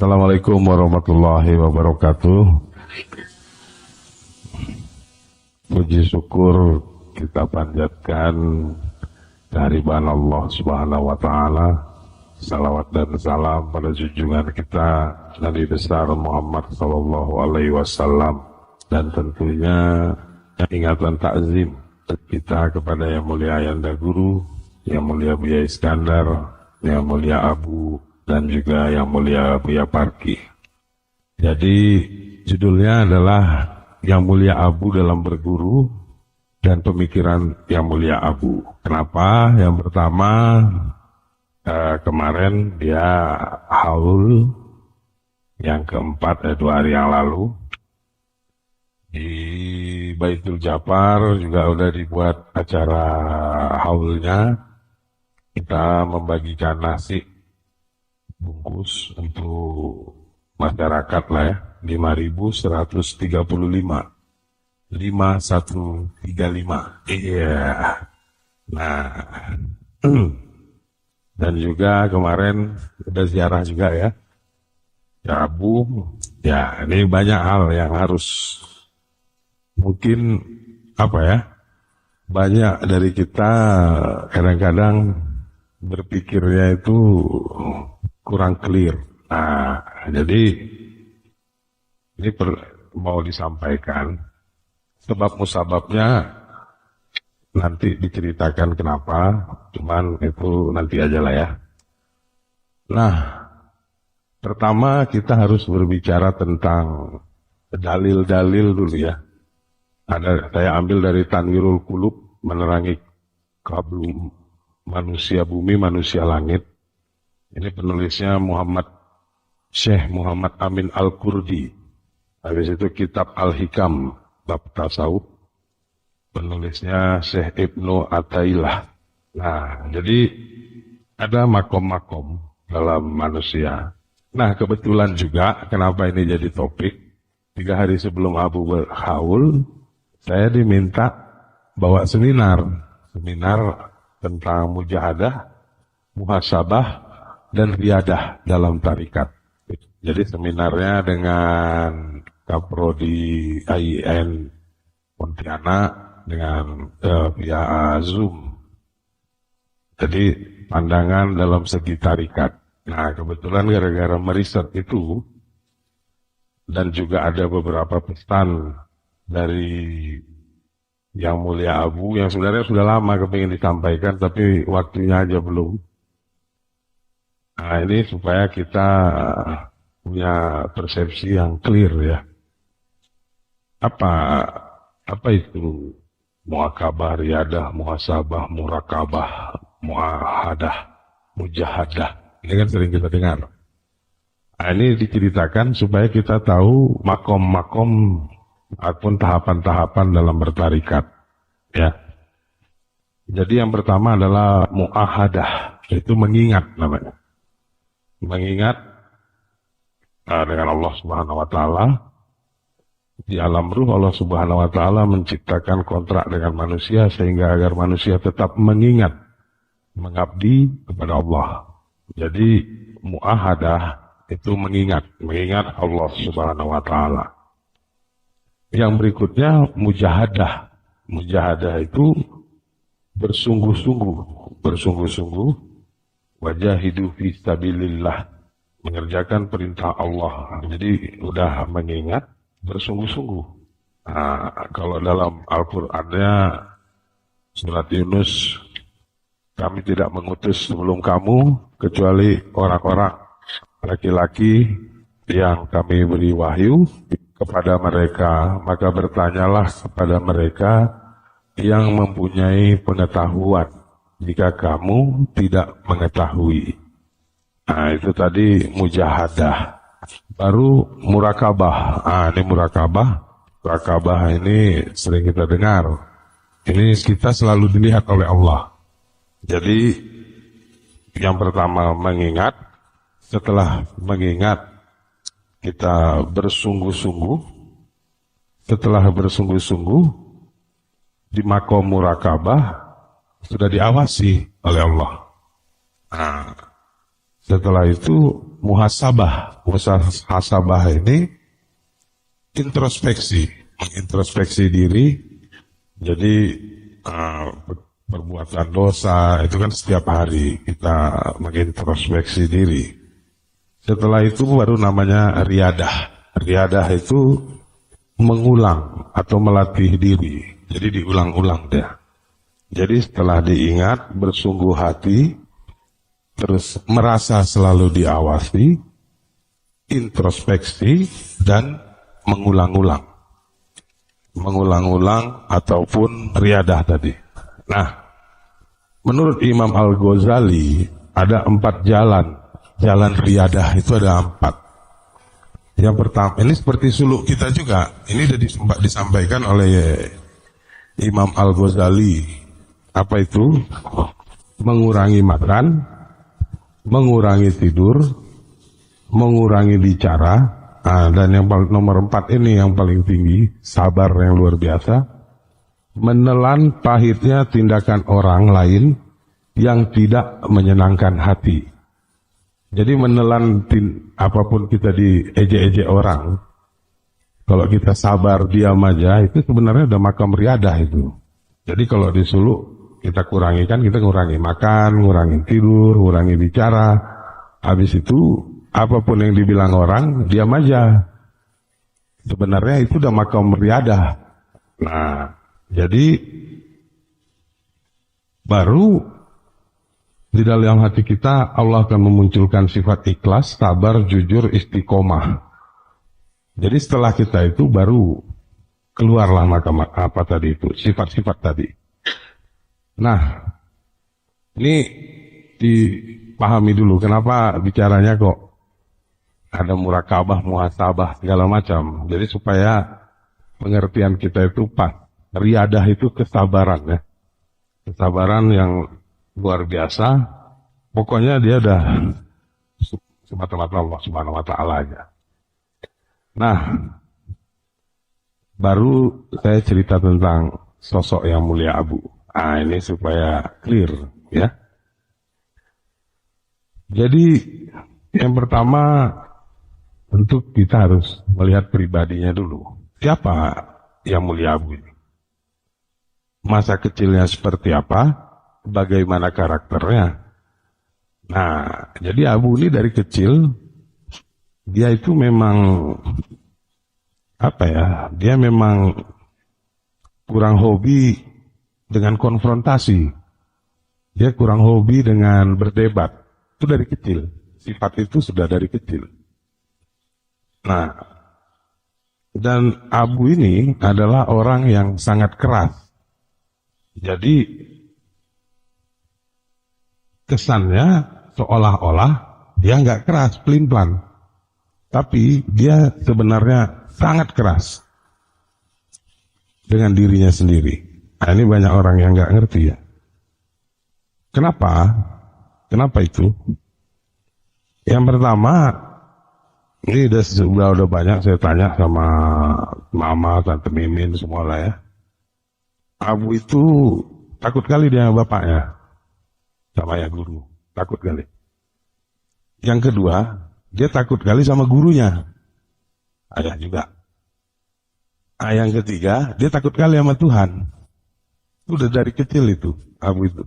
Assalamualaikum warahmatullahi wabarakatuh. Puji syukur kita panjatkan kehadiran Allah Subhanahu wa taala. Salawat dan salam pada junjungan kita Nabi besar Muhammad sallallahu alaihi wasallam, dan tentunya ingatan takzim kita kepada yang mulia Ayanda Guru, yang mulia Buya Iskandar, yang mulia Abu, dan juga yang mulia Buya Parki. Jadi judulnya adalah Yang Mulia Abu dalam Berguru dan Pemikiran Yang Mulia Abu. Kenapa? Yang pertama, kemarin dia haul yang keempat, 2 hari yang lalu di Baitul Jafar juga udah dibuat acara haulnya. Kita membagikan nasi bungkus untuk masyarakat lah ya, 5.135 5135. Iya. Nah, dan juga kemarin ada ziarah juga ya, Abu. Ya, ini banyak hal yang harus mungkin banyak dari kita kadang-kadang berpikirnya itu kurang clear. Nah, jadi ini mau disampaikan sebab musababnya nanti diceritakan kenapa, cuman itu nanti aja lah ya. Nah, pertama kita harus berbicara tentang dalil-dalil dulu ya. Saya ambil dari Tanwirul Qulub, menerangi kabel manusia bumi, manusia langit. Ini penulisnya Syekh Muhammad Amin Al-Kurdi. Habis itu kitab Al-Hikam, bab tasawuf, penulisnya Syekh Ibnu Atailah. Nah, jadi ada makom-makom dalam manusia. Nah, kebetulan juga kenapa ini jadi topik, 3 hari sebelum Abu berhaul, saya diminta bawa seminar tentang mujahadah, muhasabah, dan riyadah dalam tarikat. Jadi seminarnya dengan Kaprodi AIN Pontianak dengan via Zoom. Jadi pandangan dalam segi tarikat. Nah, kebetulan gara-gara meriset itu dan juga ada beberapa pesan dari Yang Mulia Abu yang sebenarnya sudah lama kepingin disampaikan tapi waktunya aja belum. Nah, ini supaya kita punya persepsi yang clear ya. Apa itu muakabah, riyadah, muhasabah, murakabah, muahadah, mujahadah? Ini kan sering kita dengar. Nah, ini diceritakan supaya kita tahu makom-makom ataupun tahapan-tahapan dalam bertarikat ya. Jadi yang pertama adalah muahadah, itu mengingat namanya. Mengingat dengan Allah Subhanahu wa taala. Di alam ruh Allah Subhanahu wa taala menciptakan kontrak dengan manusia sehingga agar manusia tetap mengingat, mengabdi kepada Allah. Jadi muahadah itu mengingat Allah Subhanahu wa taala. Yang berikutnya mujahadah. Mujahadah itu bersungguh-sungguh, wajahidu fi sabilillah, mengerjakan perintah Allah. Jadi udah mengingat, bersungguh-sungguh. Nah, kalau dalam Al-Qur'annya surat Yunus, kami tidak mengutus sebelum kamu kecuali orang-orang laki-laki yang kami beri wahyu kepada mereka, maka bertanyalah kepada mereka yang mempunyai pengetahuan jika kamu tidak mengetahui. Nah, itu tadi mujahadah. Baru murakabah. Ini murakabah. Murakabah ini sering kita dengar. Ini kita selalu dilihat oleh Allah. Jadi yang pertama mengingat. Setelah mengingat, kita bersungguh-sungguh. Setelah bersungguh-sungguh, di makom murakabah sudah diawasi oleh Allah. Nah, setelah itu muhasabah. Muhasabah ini introspeksi diri. Jadi perbuatan dosa itu kan setiap hari kita mengintrospeksi diri. Setelah itu baru namanya riyadah. Riyadah itu mengulang atau melatih diri. Jadi diulang-ulang dia. Jadi setelah diingat, bersungguh hati, terus merasa selalu diawasi, introspeksi, dan mengulang-ulang. Mengulang-ulang ataupun riyadah tadi. Nah, menurut Imam Al-Ghazali, ada 4 jalan. Jalan riyadah itu ada 4. Yang pertama, ini seperti suluk kita juga. Ini sudah disampaikan oleh Imam Al-Ghazali. Apa itu? Mengurangi makan, mengurangi tidur, mengurangi bicara, dan yang nomor 4 ini yang paling tinggi, sabar yang luar biasa, menelan pahitnya tindakan orang lain yang tidak menyenangkan hati. Jadi menelan apapun kita diejek-ejek orang, kalau kita sabar diam aja, itu sebenarnya udah makam riyadah itu. Jadi kalau disuluk, kita kurangi kan, kita ngurangi makan, ngurangi tidur, ngurangi bicara. Habis itu, apapun yang dibilang orang, diam aja. Sebenarnya itu udah makam riyadah. Nah, jadi baru di dalam hati kita Allah akan memunculkan sifat ikhlas, sabar, jujur, istiqomah. Jadi setelah kita itu baru keluarlah makam apa tadi itu, sifat-sifat tadi. Nah, ini dipahami dulu kenapa bicaranya kok ada murakabah, muhasabah, segala macam. Jadi supaya pengertian kita itu pas. Riyadah itu kesabaran ya. Kesabaran yang luar biasa. Pokoknya dia udah semata-mata Allah Subhanahu wa Ta'ala aja. Nah, baru saya cerita tentang sosok yang mulia Abu. Ini supaya clear ya. Jadi yang pertama tentu kita harus melihat pribadinya dulu. Siapa yang mulia Abu ini? Masa kecilnya seperti apa? Bagaimana karakternya? Nah, jadi Abu ini dari kecil dia itu memang apa ya? Dia memang kurang hobi dengan konfrontasi. Dia kurang hobi dengan berdebat. Itu dari kecil. Sifat itu sudah dari kecil. Nah, dan Abu ini adalah orang yang sangat keras. Jadi, kesannya seolah-olah dia nggak keras, pelin-pelan. Tapi dia sebenarnya sangat keras dengan dirinya sendiri. Nah, ini banyak orang yang nggak ngerti ya. Kenapa? Kenapa itu? Yang pertama, ini udah banyak saya tanya sama mama, tante Mimin, semua lah ya. Abu itu takut kali dia sama bapaknya, sama ayah guru, takut kali. Yang kedua, dia takut kali sama gurunya, ayah juga. Yang ketiga, dia takut kali sama Tuhan. Udah dari kecil itu, Abu itu.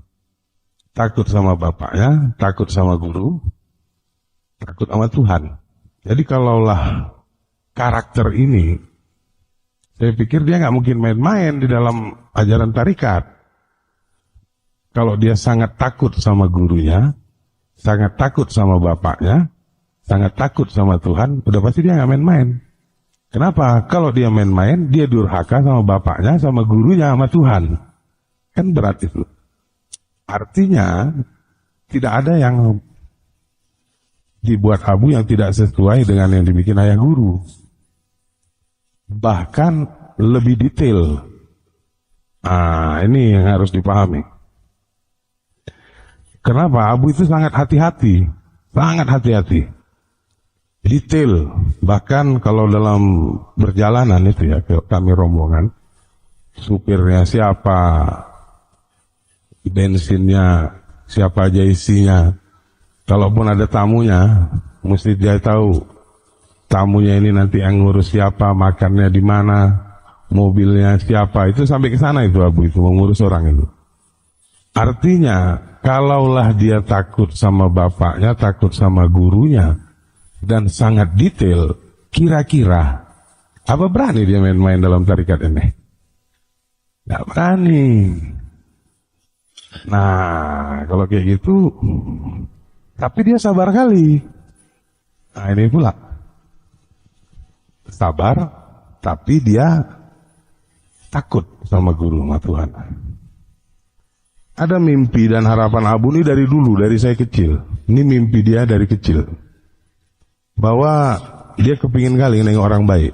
Takut sama bapaknya, takut sama guru, takut sama Tuhan. Jadi kalaulah karakter ini, saya pikir dia nggak mungkin main-main di dalam ajaran tarikat. Kalau dia sangat takut sama gurunya, sangat takut sama bapaknya, sangat takut sama Tuhan, udah pasti dia nggak main-main. Kenapa? Kalau dia main-main, dia durhaka sama bapaknya, sama gurunya, sama Tuhan. Kan berat itu. Artinya, tidak ada yang dibuat Abu yang tidak sesuai dengan yang dibikin ayah guru. Bahkan lebih detail. Ini yang harus dipahami. Kenapa? Abu itu sangat hati-hati. Sangat hati-hati. Detail. Bahkan kalau dalam perjalanan itu ya, kami rombongan, supirnya siapa, bensinnya siapa aja isinya, kalaupun ada tamunya, mesti dia tahu tamunya ini nanti yang ngurus siapa, makannya di mana, mobilnya siapa, itu sampai ke sana itu abu itu mengurus orang itu. Artinya, kalaulah dia takut sama bapaknya, takut sama gurunya, dan sangat detail, kira-kira apa berani dia main-main dalam tarikat ini? Nggak berani. Nah, kalau kayak gitu, tapi dia sabar kali. Nah, ini pula. Sabar, tapi dia takut sama guru, sama Tuhan. Ada mimpi dan harapan abu ini dari dulu, dari saya kecil. Ini mimpi dia dari kecil. Bahwa dia kepingin kali nengok orang baik.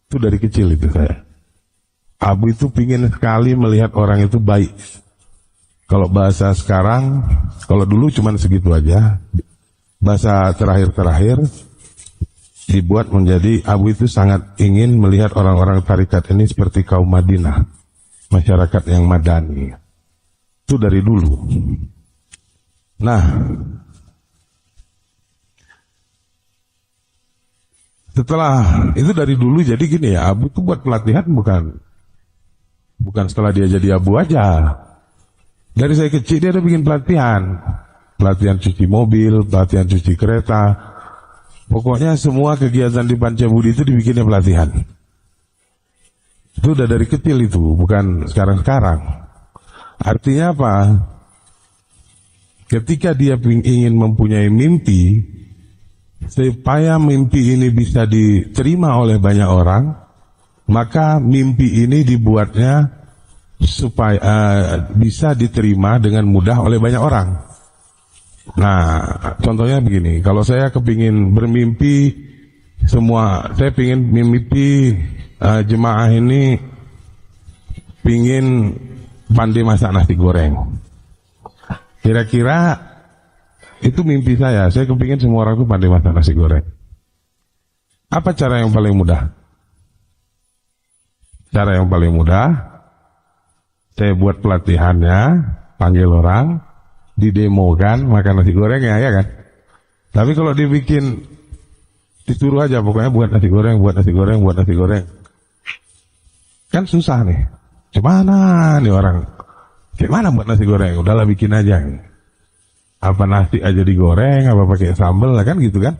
Itu dari kecil itu saya. Abu itu pingin sekali melihat orang itu baik. Kalau bahasa sekarang, kalau dulu cuman segitu aja. Bahasa terakhir-terakhir dibuat menjadi Abu itu sangat ingin melihat orang-orang tarikat ini seperti kaum Madinah. Masyarakat yang madani. Itu dari dulu. Nah, setelah itu dari dulu jadi gini ya, Abu itu buat pelatihan bukan setelah dia jadi Abu aja. Dari saya kecil dia ada bikin pelatihan. Pelatihan cuci mobil, pelatihan cuci kereta. Pokoknya semua kegiatan di Pancabudi itu dibikinnya pelatihan. Itu udah dari kecil itu, bukan sekarang-sekarang. Artinya apa? Ketika dia ingin mempunyai mimpi, supaya mimpi ini bisa diterima oleh banyak orang, maka mimpi ini dibuatnya supaya bisa diterima dengan mudah oleh banyak orang. Nah, contohnya begini, kalau saya kepingin bermimpi saya pingin mimpi jemaah ini pingin pandai masak nasi goreng. Kira-kira itu mimpi saya kepingin semua orang itu pandai masak nasi goreng. Apa cara yang paling mudah? Cara yang paling mudah, saya buat pelatihannya, panggil orang, didemokan makan nasi goreng ya kan? Tapi kalau disuruh aja pokoknya buat nasi goreng, kan susah nih. Gimana nih orang? Gimana buat nasi goreng? Udahlah bikin aja. Apa nasi aja digoreng, apa pakai sambal, kan gitu kan?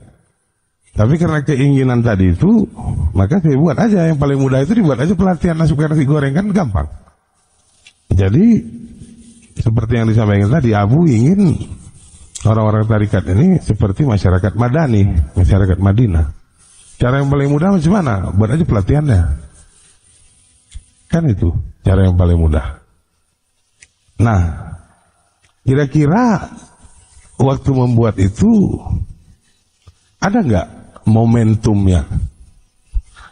Tapi karena keinginan tadi itu, maka saya buat aja yang paling mudah itu dibuat aja pelatihan nasi goreng, kan gampang. Jadi seperti yang disampaikan tadi, Abu ingin orang-orang tarikat ini seperti masyarakat Madani, masyarakat Madinah. Cara yang paling mudah macam mana? Buat aja pelatihannya. Kan itu cara yang paling mudah. Nah, kira-kira waktu membuat itu ada nggak momentumnya?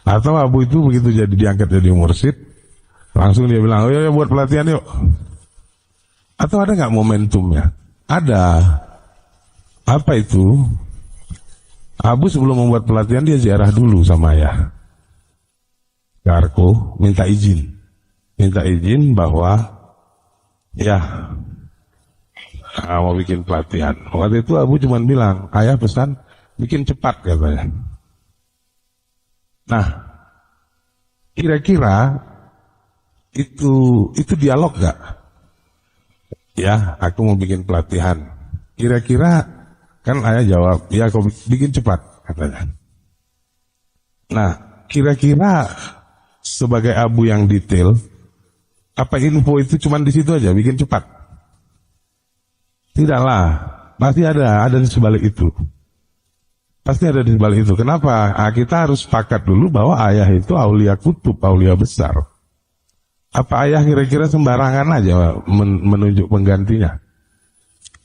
Atau Abu itu begitu jadi diangkat jadi mursyid, langsung dia bilang, oh ya buat pelatihan yuk. Atau ada nggak momentumnya? Ada. Apa itu? Abu sebelum membuat pelatihan dia ziarah dulu sama ayah. Karko minta izin bahwa ya mau bikin pelatihan. Waktu itu Abu cuma bilang, ayah pesan bikin cepat katanya. Nah, kira-kira itu dialog gak? Ya, aku mau bikin pelatihan. Kira-kira kan ayah jawab, ya kau bikin cepat katanya. Nah, kira-kira sebagai Abu yang detail, apa info itu cuma di situ aja bikin cepat? Tidaklah, pasti ada di sebalik itu. Pasti ada di sebalik itu. Kenapa? Kita harus sepakat dulu bahwa ayah itu aulia kutub, aulia besar. Apa ayah kira-kira sembarangan aja menunjuk penggantinya?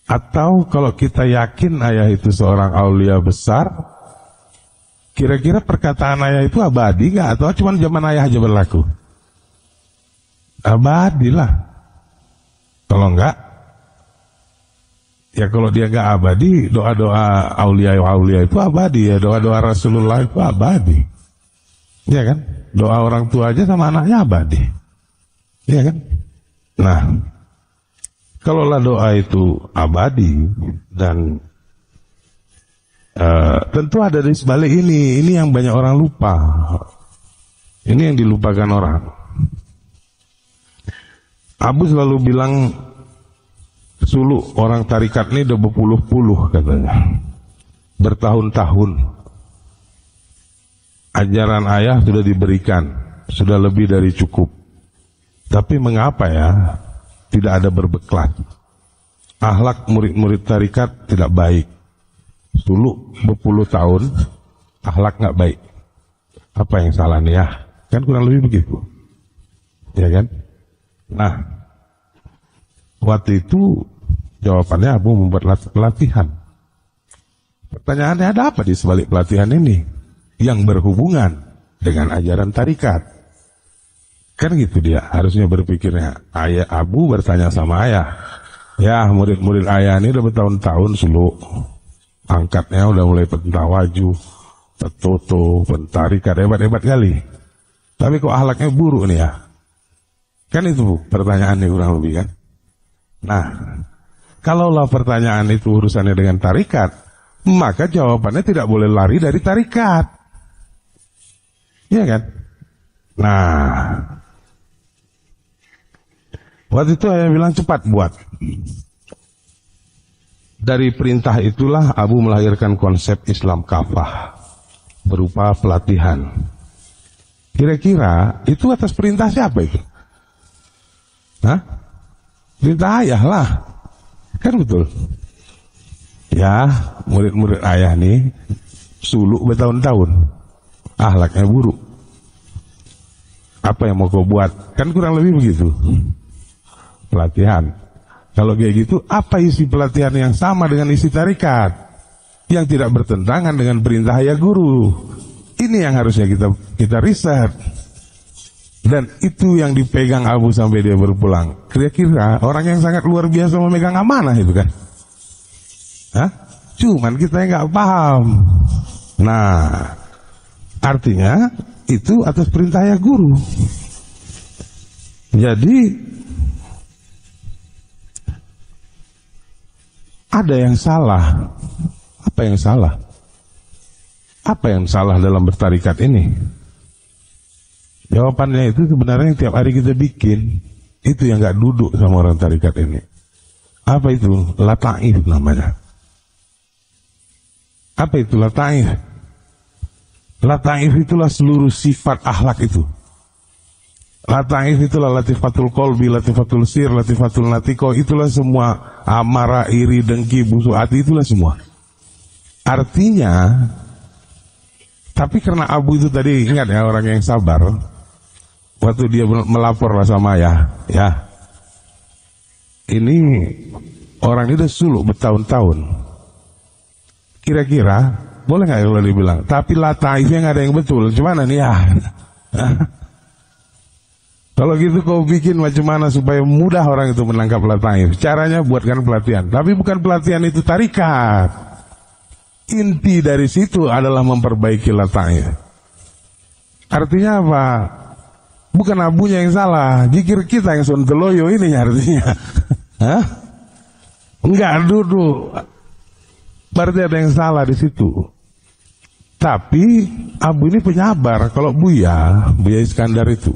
Atau kalau kita yakin ayah itu seorang aulia besar, kira-kira perkataan ayah itu abadi nggak? Atau cuma zaman ayah aja berlaku? Abadi lah. Kalau enggak, ya kalau dia nggak abadi, doa-doa aulia itu abadi, ya doa-doa Rasulullah itu abadi. Ya kan? Doa orang tua aja sama anaknya abadi. Ya kan? Nah, kalaulah doa itu abadi dan Tentu ada di sebalik ini yang banyak orang lupa. Ini yang dilupakan orang. Abu selalu bilang, suluk orang tarikat ini udah berpuluh-puluh katanya, bertahun-tahun. Ajaran ayah sudah diberikan, sudah lebih dari cukup. Tapi mengapa ya tidak ada berbeklat? Akhlak murid-murid tarikat tidak baik. Suluk berpuluh tahun, akhlak nggak baik. Apa yang salah nih ya? Kan kurang lebih begitu, ya kan? Nah, waktu itu jawabannya Abu membuat pelatihan. Pertanyaannya, ada apa di sebalik pelatihan ini yang berhubungan dengan ajaran tarikat? Kan gitu dia harusnya berpikirnya. Ayah Abu bertanya sama ayah, ya murid-murid ayah ini udah bertahun-tahun suluk, angkatnya udah mulai pentawaju, petoto, pentarikat, hebat-hebat kali. Tapi kok akhlaknya buruk nih ya? Kan itu pertanyaannya kurang lebih kan? Nah, kalaulah pertanyaan itu urusannya dengan tarikat, maka jawabannya tidak boleh lari dari tarikat. Iya kan? Nah, waktu itu ayah bilang cepat buat. Dari perintah itulah Abu melahirkan konsep Islam kafah berupa pelatihan. Kira-kira itu atas perintah siapa itu? Hah? Perintah ayah lah. Kan betul. Ya, murid-murid ayah nih suluk bertahun-tahun, akhlaknya buruk. Apa yang mau kau buat? Kan kurang lebih begitu. Pelatihan. Kalau kayak gitu, apa isi pelatihan yang sama dengan isi tarikat? Yang tidak bertentangan dengan perintah ayah guru. Ini yang harusnya kita riset. Dan itu yang dipegang Abu sampai dia berpulang. Kira-kira orang yang sangat luar biasa memegang amanah itu kan? Hah? Cuman kita yang nggak paham. Nah, artinya itu atas perintah ayah guru. Jadi ada yang salah. Apa yang salah? Apa yang salah dalam bertarikat ini? Jawabannya itu sebenarnya yang tiap hari kita bikin. Itu yang gak duduk sama orang tarikat ini. Apa itu? Lataif namanya. Apa itu lataif? Lataif itulah seluruh sifat akhlak itu. Lataif itulah latifatul kolbi, latifatul sir, latifatul natiko. Itulah semua amarah, iri, dengki, busuk hati. Itulah semua. Artinya, tapi karena Abu itu tadi, ingat ya, orang yang sabar. Waktu dia melapor sama ayah, ya, ini orang ini udah suluk bertahun-tahun. Kira-kira boleh nggak kalau dibilang? Tapi lataifnya nggak ada yang betul. Gimana nih ya? Kalau gitu kau bikin macam mana supaya mudah orang itu menangkap lataif? Caranya buatkan pelatihan. Tapi bukan pelatihan itu tarikat. Inti dari situ adalah memperbaiki lataif. Artinya apa? Bukan Abunya yang salah, jikir kita yang sonteloyo ini artinya. Hah? Enggak, duduk. Berarti ada yang salah di situ. Tapi Abu ini penyabar. Kalau Buya Iskandar itu,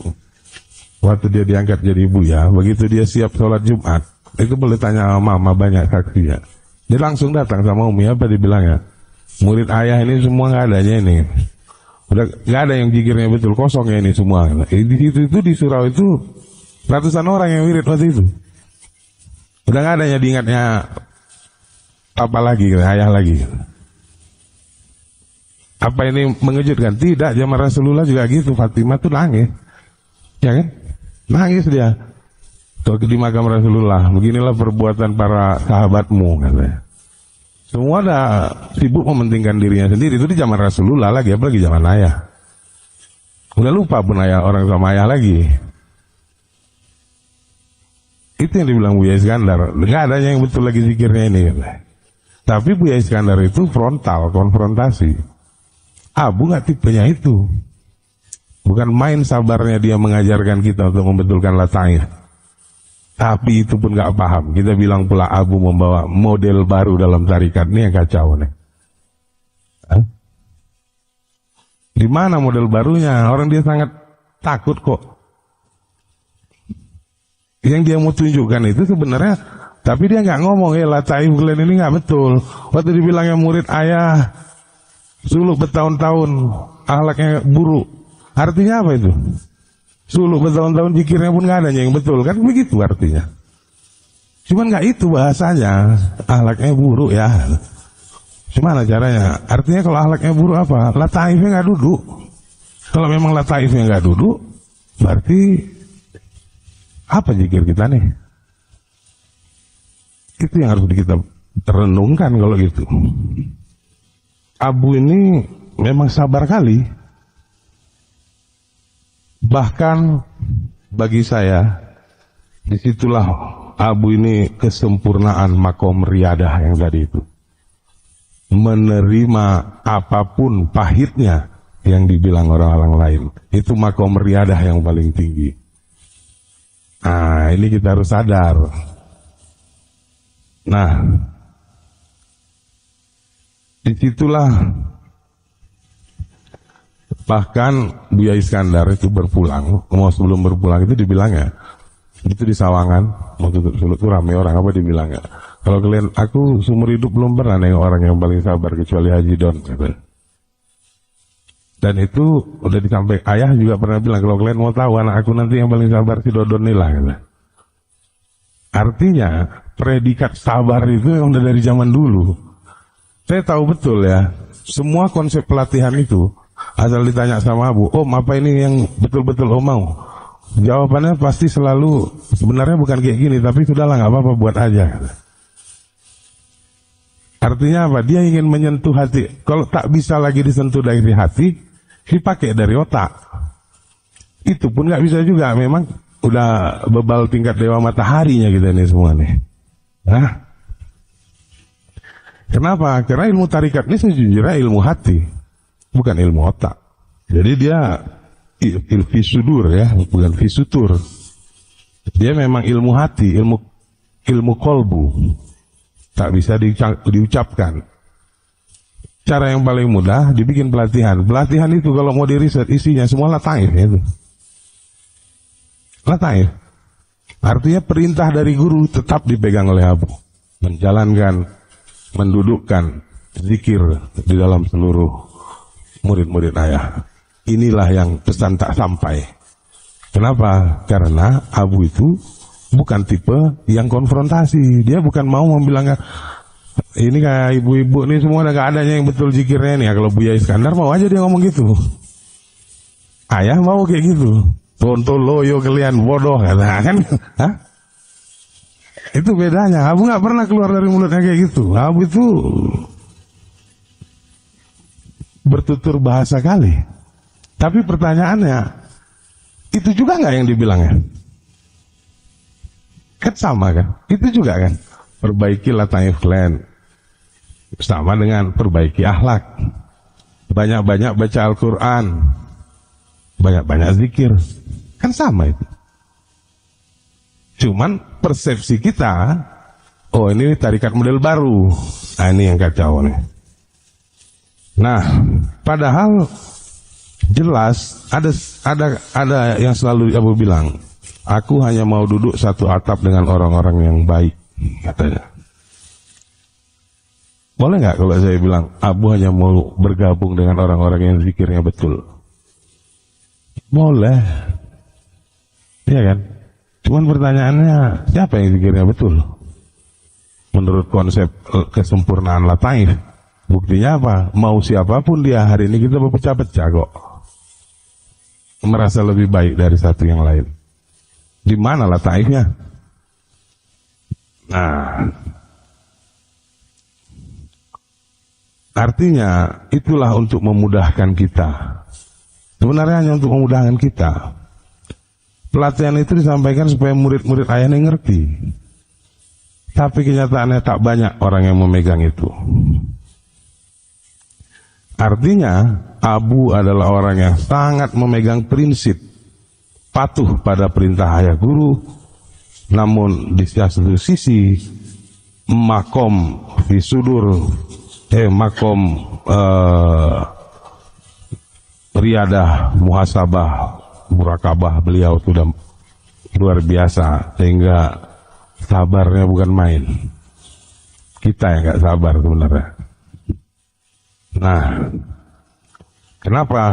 waktu dia diangkat jadi Buya, begitu dia siap sholat Jumat, itu boleh tanya sama mama, banyak saksinya. Dia langsung datang sama Umi, apa dibilangnya? Murid ayah ini semua nggak adanya ini. Udah nggak ada yang jikirnya betul, kosong ya ini semua. Di situ itu di surau itu ratusan orang yang wirid waktu itu. Udah nggak ada yang diingatnya apa lagi, ayah lagi. Apa ini mengejutkan? Tidak, zaman Rasulullah juga gitu. Fatimah tuh nangis, ya kan? Nangis dia. Tuh di makam Rasulullah. Beginilah perbuatan para sahabatmu, katanya. Semua ada sibuk mementingkan dirinya sendiri. Itu di zaman Rasulullah lagi, apalagi zaman ayah. Udah lupa pun ayah, orang sama ayah lagi. Itu yang dibilang Buya Iskandar. Nggak ada yang betul lagi zikirnya ini. Tapi Buya Iskandar itu frontal, konfrontasi. Abu nggak tipenya itu. Bukan main sabarnya dia mengajarkan kita untuk membetulkan lataif. Tapi itu pun nggak paham. Kita bilang pula Abu membawa model baru dalam tarikat, ini yang kacau nih. Hah? Di mana model barunya? Orang dia sangat takut kok. Yang dia mau tunjukkan itu sebenarnya, tapi dia nggak ngomong, ya lataif kalian ini nggak betul. Waktu dibilangnya murid ayah suluk bertahun-tahun, akhlaknya buruk. Artinya apa itu? Suluk bertahun-tahun zikirnya pun nggak ada yang betul, kan begitu artinya. Cuman nggak itu bahasanya, akhlaknya buruk ya. Gimana caranya? Artinya kalau akhlaknya buruk apa? Lataifnya nggak duduk. Kalau memang lataifnya nggak duduk, berarti apa zikir kita nih? Itu yang harus kita renungkan kalau gitu. Abu ini memang sabar kali. Bahkan bagi saya, disitulah Abu ini kesempurnaan makom riyadah yang tadi itu. Menerima apapun pahitnya yang dibilang orang-orang lain. Itu makom riyadah yang paling tinggi. Nah, ini kita harus sadar. Nah, disitulah bahkan Buya Iskandar itu berpulang, mau sebelum berpulang itu dibilangnya, itu di Sawangan, waktu itu rame orang, apa dibilangnya? Kalau kalian, aku seumur hidup belum pernah nengok orang yang paling sabar kecuali Haji Don. Gitu. Dan itu udah disampaikan, ayah juga pernah bilang, kalau kalian mau tahu anak aku nanti yang paling sabar si Dodon nih lah. Gitu. Artinya, predikat sabar itu yang udah dari zaman dulu. Saya tahu betul ya, semua konsep pelatihan itu, asal ditanya sama Abu, Om apa ini yang betul-betul Om mau? Jawabannya pasti selalu, sebenarnya bukan kayak gini, tapi sudahlah nggak apa-apa buat aja. Artinya apa? Dia ingin menyentuh hati. Kalau tak bisa lagi disentuh dari hati, dipakai dari otak. Itu pun nggak bisa juga. Memang udah bebal tingkat dewa mataharinya kita ini semua nih. Nah, kenapa? Karena ilmu tarikat ini sejujurnya ilmu hati, bukan ilmu otak. Jadi dia ilfisudur ya, bukan fisutur. Dia memang ilmu hati, ilmu kolbu. Tak bisa diucapkan. Cara yang paling mudah dibikin pelatihan. Pelatihan itu kalau mau diriset isinya semua lataif itu. Lataif. Artinya perintah dari guru tetap dipegang oleh Abu. Menjalankan, mendudukkan zikir di dalam seluruh murid-murid ayah. Inilah yang pesan tak sampai. Kenapa? Karena Abu itu bukan tipe yang konfrontasi. Dia bukan mau membilangnya, ini kayak ibu-ibu nih semua udah gak adanya yang betul zikirnya nih. Kalau Buya Iskandar mau aja dia ngomong gitu. Ayah mau kayak gitu. Tonton loyo kalian bodoh kata kan. Hah? Itu bedanya. Abu gak pernah keluar dari mulutnya kayak gitu. Abu itu bertutur bahasa kali. Tapi pertanyaannya, itu juga gak yang dibilangnya? Kan sama kan? Itu juga kan? Perbaiki lataif kalian. Sama dengan perbaiki akhlak. Banyak-banyak baca Al-Quran. Banyak-banyak zikir. Kan sama itu. Cuman persepsi kita, oh ini tarikat model baru. Nah ini yang kacau nih. Nah, padahal jelas ada yang selalu Abu bilang, aku hanya mau duduk satu atap dengan orang-orang yang baik, katanya. Boleh nggak kalau saya bilang, Abu hanya mau bergabung dengan orang-orang yang zikirnya betul? Boleh. Iya kan? Cuman pertanyaannya, siapa yang zikirnya betul? Menurut konsep kesempurnaan lataif. Buktinya apa? Mau siapapun dia, hari ini kita berpecah-pecah kok. Merasa lebih baik dari satu yang lain. Di mana lataifnya? Nah, artinya itulah untuk memudahkan kita. Sebenarnya hanya untuk memudahkan kita. Pelatihan itu disampaikan supaya murid-murid ayah ini ngerti. Tapi kenyataannya tak banyak orang yang memegang itu. Artinya Abu adalah orang yang sangat memegang prinsip patuh pada perintah ayah guru, namun di satu sisi makom fisudur makom riadah, muhasabah, murakabah beliau sudah luar biasa, sehingga sabarnya bukan main. Kita yang nggak sabar sebenarnya. Nah, kenapa?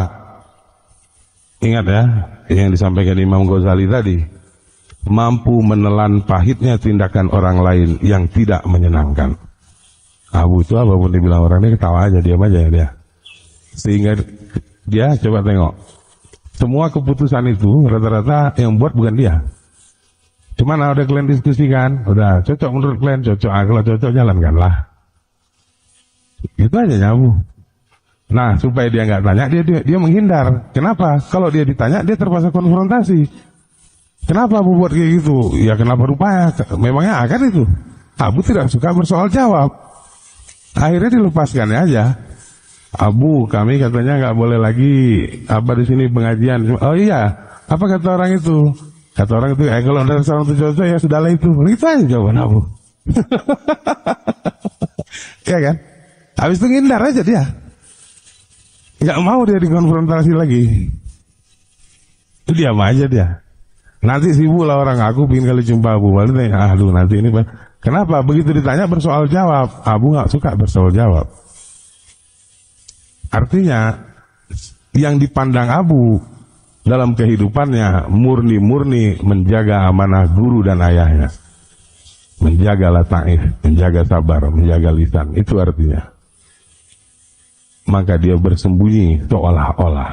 Ingat ya, yang disampaikan Imam Ghazali tadi, mampu menelan pahitnya tindakan orang lain yang tidak menyenangkan. Abu itu apapun dibilang orang ini ketawa aja, diam aja ya dia. Sehingga dia, coba tengok, semua keputusan itu rata-rata yang buat bukan dia. Cuman udah kalian diskusikan, udah cocok menurut kalian, cocok, kalau cocok jalankanlah. Itu aja nyabu. Nah, supaya dia nggak tanya, dia menghindar. Kenapa? Kalau dia ditanya, dia terpaksa konfrontasi. Kenapa Abu buat kayak gitu? Ya kenapa rupanya? Memangnya akan itu. Abu tidak suka bersoal jawab. Akhirnya dilepaskan aja. Abu, kami katanya nggak boleh lagi apa di sini pengajian. Oh iya, apa kata orang itu? Kata orang itu, kalau dari seorang itu cocok ya sudahlah itu. Itu aja jawaban Abu. Ya kan? Habis itu ngindar aja dia. Nggak mau dia dikonfrontasi lagi. Diam aja dia. Nanti sibuk lah orang, aku pingin kali jumpa Abu. Aduh nanti ini. Kenapa? Begitu ditanya bersoal jawab. Abu nggak suka bersoal jawab. Artinya, yang dipandang Abu dalam kehidupannya murni-murni menjaga amanah guru dan ayahnya. Menjaga lataif, menjaga sabar, menjaga lisan. Itu artinya. Maka dia bersembunyi seolah-olah.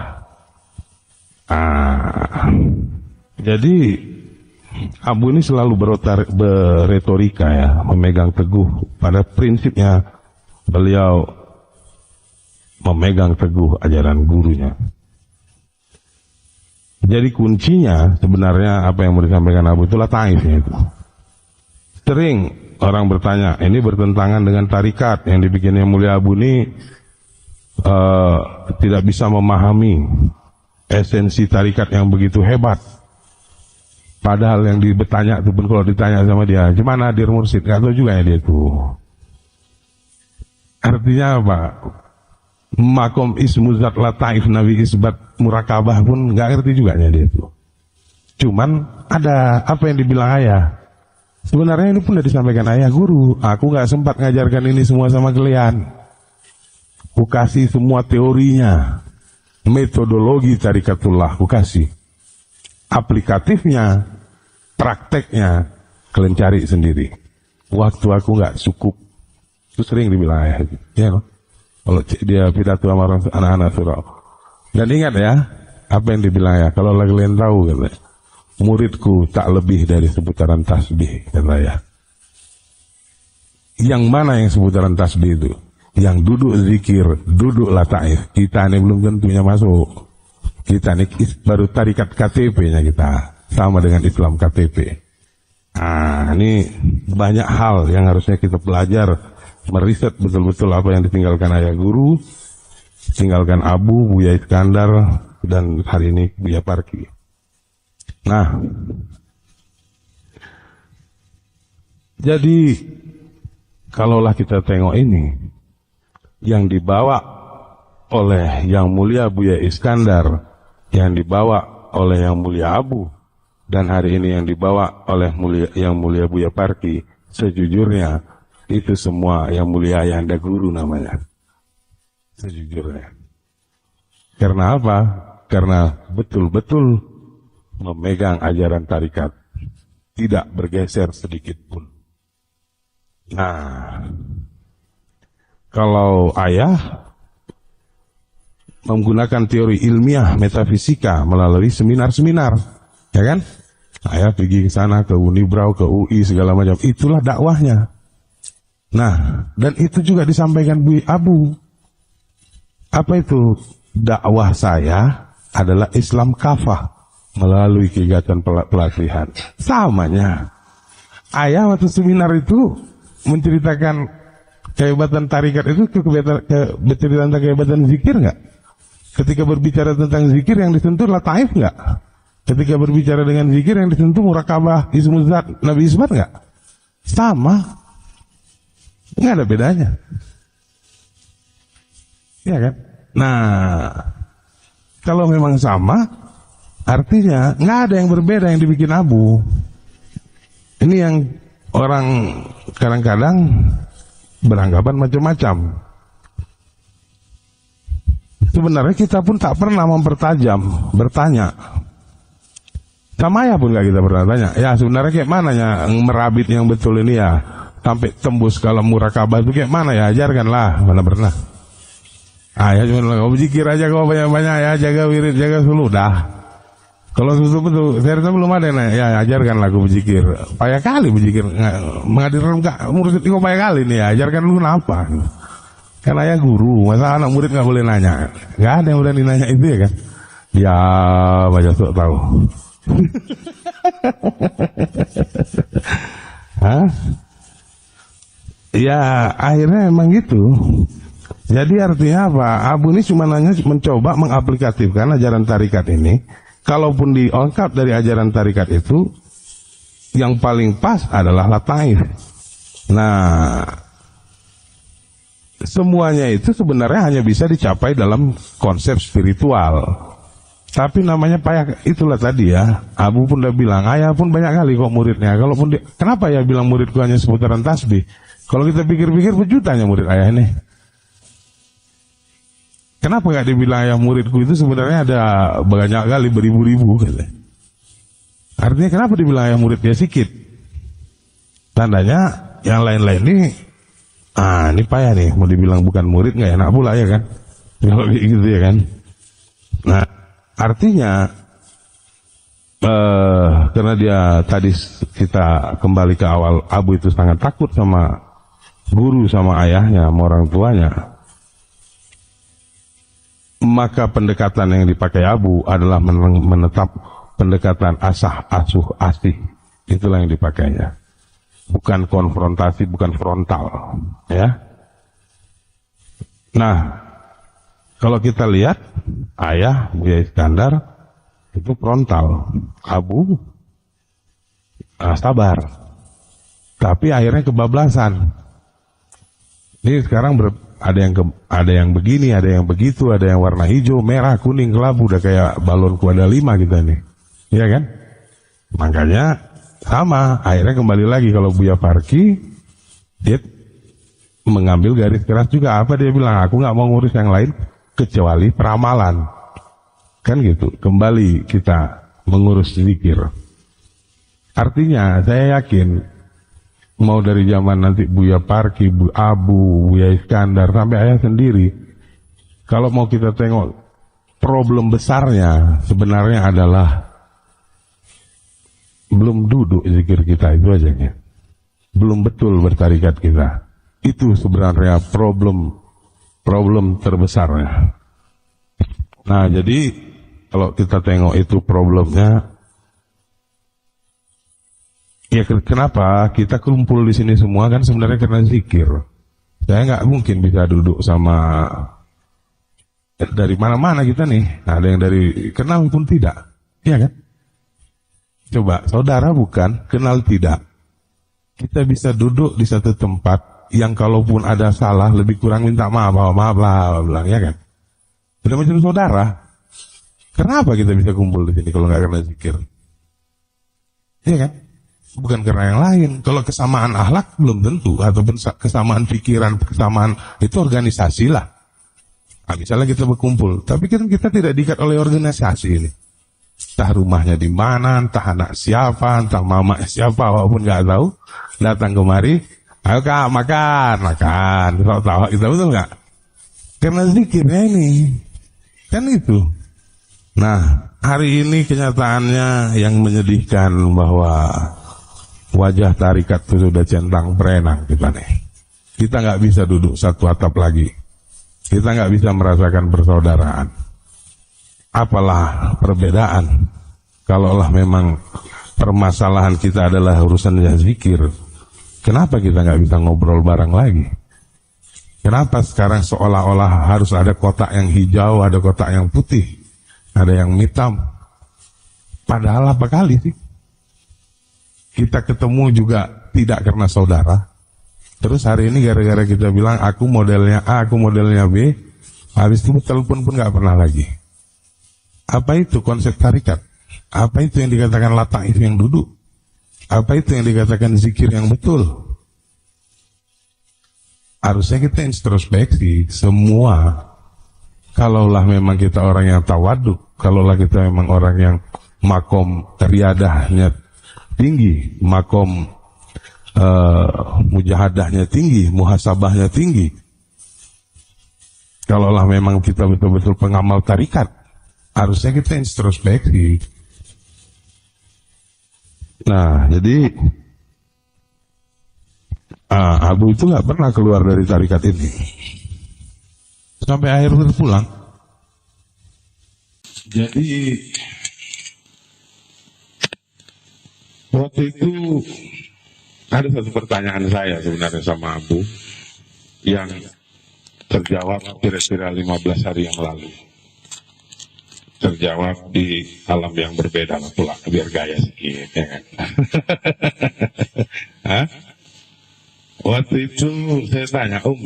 Jadi Abu ini selalu beretorika ya, memegang teguh pada prinsipnya. Beliau memegang teguh ajaran gurunya. Jadi kuncinya sebenarnya apa yang mau disampaikan Abu itu lataifnya itu. Sering orang bertanya, ini bertentangan dengan tarikat yang dibikinnya Mulia Abu ini. Tidak bisa memahami esensi tarikat yang begitu hebat. Padahal yang ditanya itu pun kalau ditanya sama dia, gimana Hadir Mursyid? Gak tahu juga ya dia itu. Artinya apa? Makom ismuzat lataif Nabi isbat murakabah pun gak ngerti juga ya dia itu. Cuman ada apa yang dibilang ayah. Sebenarnya ini pun sudah disampaikan ayah guru. Aku gak sempat ngajarkan ini semua sama kalian. Aku kasih semua teorinya, metodologi tarikatullah, aku kasih. Aplikatifnya, prakteknya, kalian cari sendiri. Waktu aku nggak cukup, itu sering dibilang ayah. Ya, kalau dia pidato sama anak-anak surau. Dan ingat ya, apa yang dibilang ya, kalau kalian tahu, kata, muridku tak lebih dari seputaran tasbih, kata ya. Yang mana yang seputaran tasbih itu? Yang duduk zikir, duduk lataif. Kita ini belum tentunya masuk. Kita ini baru tarikat KTP-nya kita. Sama dengan Islam KTP. Ini banyak hal yang harusnya kita belajar. Meriset betul-betul apa yang ditinggalkan ayah guru. Tinggalkan Abu, Buya Iskandar, dan hari ini Buya Parki. Nah, jadi kalaulah kita tengok ini, yang dibawa oleh Yang Mulia Buya Iskandar, yang dibawa oleh Yang Mulia Abu, dan hari ini yang dibawa oleh Yang Mulia Buya Parki, sejujurnya itu semua Yang Mulia Ayahanda Guru namanya. Sejujurnya. Karena apa? Karena betul-betul memegang ajaran tarikat, tidak bergeser sedikit pun. Nah, kalau ayah menggunakan teori ilmiah metafisika melalui seminar-seminar, ya kan? Ayah pergi ke sana, ke Unibrau, ke UI, segala macam. Itulah dakwahnya. Nah, dan itu juga disampaikan Bu Abu. Apa itu? Dakwah saya adalah Islam kafah melalui kegiatan pelatihan. Samanya. Ayah waktu seminar itu menceritakan kehebatan tarikat itu bercerita tentang kehebatan zikir nggak? Ketika berbicara tentang zikir yang disentuh lataif nggak? Ketika berbicara dengan zikir yang disentuh murakabah, ismuzat, Nabi isbat nggak? Sama, nggak ada bedanya. Ya kan? Nah, kalau memang sama, artinya nggak ada yang berbeda yang dibikin abu. Ini yang orang kadang-kadang beranggapan macam-macam. Sebenarnya kita pun tak pernah mempertajam, bertanya. Sama ya pun nggak kita pernah tanya. Ya sebenarnya kayak mana ya merabit yang betul ini ya, sampai tembus kalau murakabah itu kayak mana ya, ajarkanlah. Mana pernah. Ya cuma kau berzikir aja kau banyak-banyak ya, jaga wirid, jaga sulu dah. Kalau betul-betul saya rasa belum ada ya ajarkanlah aku berzikir. Payah kali berzikir, menghadirkan murid itu payah kali nih ya, ajarkan dulu kenapa. Kan ayah guru, masa anak murid nggak boleh nanya? Nggak ada yang berani nanya itu ya kan? Ya baca sok tahu. Hah? Ya akhirnya emang gitu. Jadi artinya apa? Abu ini cuma hanya mencoba mengaplikatifkan ajaran tarikat ini. Kalaupun diangkat dari ajaran tarikat itu, yang paling pas adalah lataif. Nah, semuanya itu sebenarnya hanya bisa dicapai dalam konsep spiritual. Tapi namanya payah, itulah tadi ya. Abu pun udah bilang, ayah pun banyak kali kok muridnya. Kenapa ya bilang muridku hanya seputaran tasbih? Kalau kita pikir-pikir berjutanya murid ayah ini. Kenapa nggak dibilang ayah muridku itu sebenarnya ada banyak kali beribu-ribu gitu. Artinya kenapa dibilang ayah muridnya sedikit? Tandanya yang lain-lain ini ini payah nih, mau dibilang bukan murid nggak enak pula ya kan? Kalau gitu ya kan. Nah, artinya karena dia tadi kita kembali ke awal, Abu itu sangat takut sama guru, sama ayahnya, sama orang tuanya. Maka pendekatan yang dipakai Abu adalah menetap pendekatan asah, asuh, asih. Itulah yang dipakainya. Bukan konfrontasi, bukan frontal. Ya. Nah, kalau kita lihat ayah Buya Iskandar itu frontal, Abu sabar. Tapi akhirnya kebablasan. Ini sekarang ada yang begini, ada yang begitu, ada yang warna hijau, merah, kuning, kelabu, udah kayak balon kuada 5 kita nih. Iya kan? Makanya sama, akhirnya kembali lagi kalau Buya Farki dia mengambil garis keras juga. Apa dia bilang? Aku nggak mau ngurus yang lain kecuali peramalan. Kan gitu. Kembali kita mengurus zikir. Artinya saya yakin mau dari zaman nanti Buya Farki, Abu, Buya Iskandar sampai ayah sendiri, kalau mau kita tengok problem besarnya sebenarnya adalah belum duduk zikir kita, itu aja ya. Belum betul bertarikat kita. Itu sebenarnya problem terbesarnya. Nah, jadi kalau kita tengok itu problemnya, ya kenapa kita kumpul di sini semua kan sebenarnya karena zikir. Saya nggak mungkin bisa duduk sama dari mana-mana kita nih. Ada yang dari kenal pun tidak, iya kan? Coba saudara bukan kenal tidak. Kita bisa duduk di satu tempat yang kalaupun ada salah lebih kurang minta maaf lah, bilang ya kan? Sudah macam saudara. Kenapa kita bisa kumpul di sini kalau nggak karena zikir? Iya kan? Bukan karena yang lain. Kalau kesamaan akhlak belum tentu, ataupun kesamaan pikiran, kesamaan itu organisasi lah. Nah, misalnya kita berkumpul, tapi kan kita tidak diikat oleh organisasi ini. Entah rumahnya di mana, entah anak siapa, entah mama siapa, walaupun nggak tahu, datang kemari, ayo kak makan, tahu kita betul nggak? Karena zikirnya ini, kan itu. Nah, hari ini kenyataannya yang menyedihkan bahwa wajah tarikat itu sudah centang perenang kita nih. Kita nggak bisa duduk satu atap lagi. Kita nggak bisa merasakan persaudaraan. Apalah perbedaan. Kalaulah memang permasalahan kita adalah urusan zikir, kenapa kita nggak bisa ngobrol bareng lagi? Kenapa sekarang seolah-olah harus ada kotak yang hijau, ada kotak yang putih, ada yang hitam? Padahal apa kali sih? Kita ketemu juga tidak karena saudara. Terus hari ini gara-gara kita bilang aku modelnya A, aku modelnya B, Habis itu telepon pun nggak pernah lagi. Apa itu konsep tarikat? Apa itu yang dikatakan lataif yang duduk? Apa itu yang dikatakan zikir yang betul? Harusnya kita introspeksi semua. Kalaulah memang kita orang yang tawaduk, kalaulah kita memang orang yang makom riadahnya tinggi, makom mujahadahnya tinggi, muhasabahnya tinggi. Kalaulah memang kita betul-betul pengamal tarikat, harusnya kita introspeksi. Nah, jadi Abu itu nggak pernah keluar dari tarikat ini sampai akhir pulang. Jadi waktu itu ada satu pertanyaan saya sebenarnya sama Abu yang terjawab kira-kira 15 hari yang lalu. Terjawab di alam yang berbeda pula, biar gaya sedikit, ya kan? Hah? Waktu itu saya tanya, Om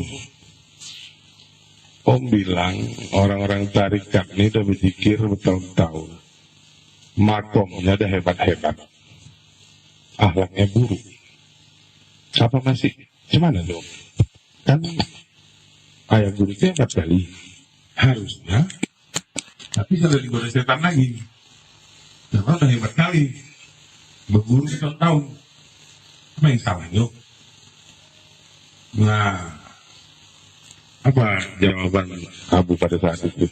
bilang orang-orang tarikat ini udah berzikir bertahun-tahun, makomnya udah hebat-hebat, akhlaknya buruk. Apa masih? Gimana dong? Kan ayat buruknya hebat kali, harusnya. Tapi sudah digoda setan lagi. Karena udah hebat kali, berguru bertahun-tahun. Apa yang salah yuk? Nah, apa jawaban Abu pada saat itu?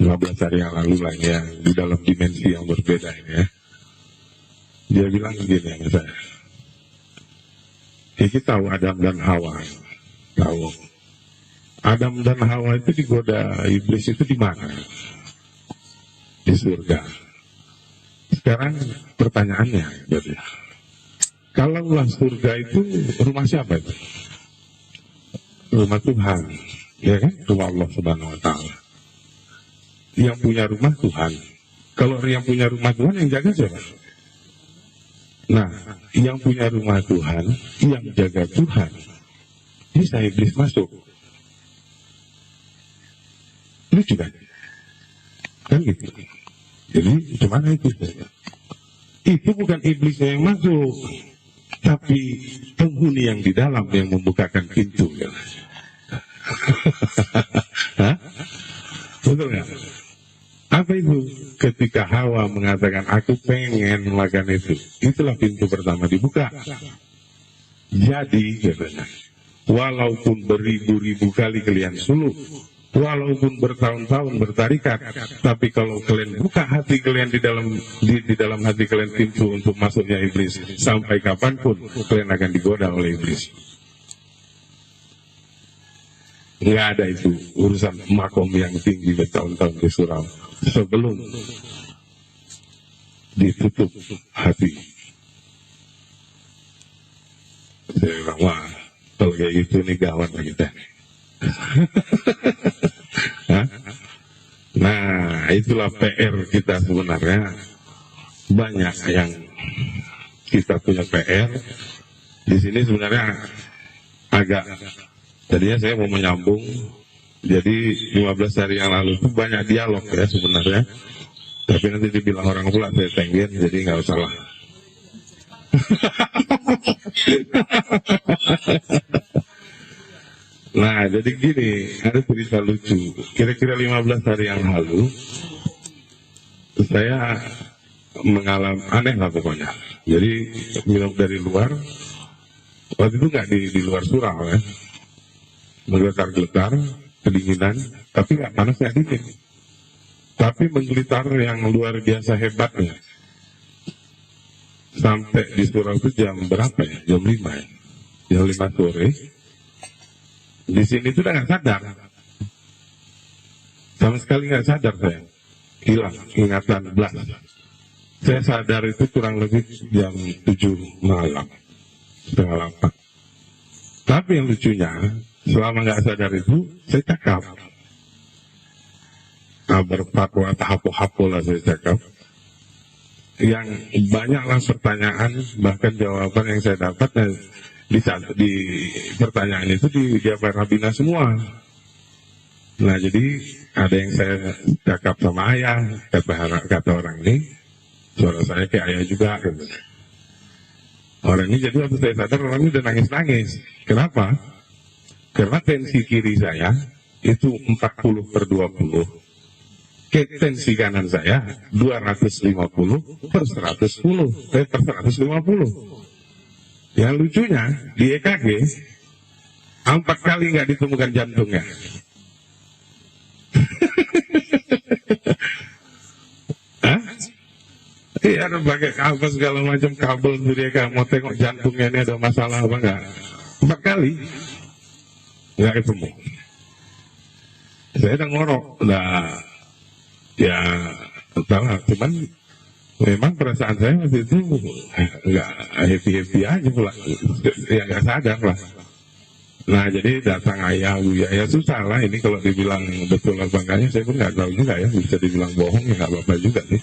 15 hari yang lalu lah ya, di dalam dimensi yang berbeda ini ya. Dia bilang begini sama saya. Kita tahu Adam dan Hawa. Tahu. Adam dan Hawa itu digoda iblis itu di mana? Di surga. Sekarang pertanyaannya, kalaulah surga itu rumah siapa itu? Rumah Tuhan, ya kan? Rumah Allah Subhanahu Wa Taala. Yang punya rumah Tuhan. Kalau yang punya rumah Tuhan yang jaga siapa? Nah, yang punya rumah Tuhan, yang jaga Tuhan, bisa iblis masuk. Lucu kan? Kan gitu. Jadi gimana itu? Itu bukan iblisnya yang masuk, tapi penghuni yang di dalam yang membukakan pintu. Ya. Hah? Betul nggak? Apa itu? Ketika Hawa mengatakan aku pengen makan itu, itulah pintu pertama dibuka. Jadi, katanya, walaupun beribu-ribu kali kalian suluk, walaupun bertahun-tahun bertarikat, tapi kalau kalian buka hati kalian di dalam hati kalian pintu untuk masuknya iblis, sampai kapanpun kalian akan digoda oleh iblis. Nggak ada itu urusan makom yang tinggi bertahun-tahun di surau sebelum ditutup hati. Saya bilang, wah, kalau kayak gitu nih gawat lah kita. Nah, itulah PR kita sebenarnya. Banyak yang kita punya PR. Di sini sebenarnya agak, jadinya saya mau menyambung. Jadi 15 hari yang lalu itu banyak dialog ya sebenarnya. Tapi nanti dibilang orang pula saya tenggen, jadi nggak usah lah. Nah, jadi gini, ada cerita lucu. Kira-kira 15 hari yang lalu, saya mengalami aneh lah pokoknya. Jadi minum dari luar, waktu itu nggak di luar surau ya, menggeletar-geletar, kedinginan, tapi nggak panas nggak dingin. Tapi menggelitar yang luar biasa hebatnya. Sampai di surau itu jam berapa ya? Jam 5 ya? Jam 5 sore. Di sini itu udah nggak sadar. Sama sekali nggak sadar saya. Hilang ingatan belas. Saya sadar itu kurang lebih jam 7 malam. Setengah 8. Tapi yang lucunya, selama nggak sadar itu, saya cakap. Berfatwa tahapo-hapo lah saya cakap. Yang banyaklah pertanyaan, bahkan jawaban yang saya dapat di pertanyaan itu dijawab Rabina semua. Nah jadi ada yang saya cakap sama ayah, kata orang ini, suara saya kayak ayah juga. Gitu. Orang ini jadi waktu saya sadar orang ini udah nangis-nangis. Kenapa? Karena tensi kiri saya itu 40/20. Tensi kanan saya 250/110, per 150. Yang lucunya di EKG 4 kali nggak ditemukan jantungnya. Hah? Iya, ada pakai kabel segala macam kabel mereka mau tengok jantungnya ini ada masalah apa enggak? 4 kali nggak ketemu. Saya udah ngorok, ya entahlah, cuman memang perasaan saya waktu itu nggak happy aja pula, ya nggak sadar lah. Nah jadi datang ayah, ya susah lah ini kalau dibilang betul apa enggaknya, saya pun nggak tahu juga ya, bisa dibilang bohong ya nggak apa-apa juga sih.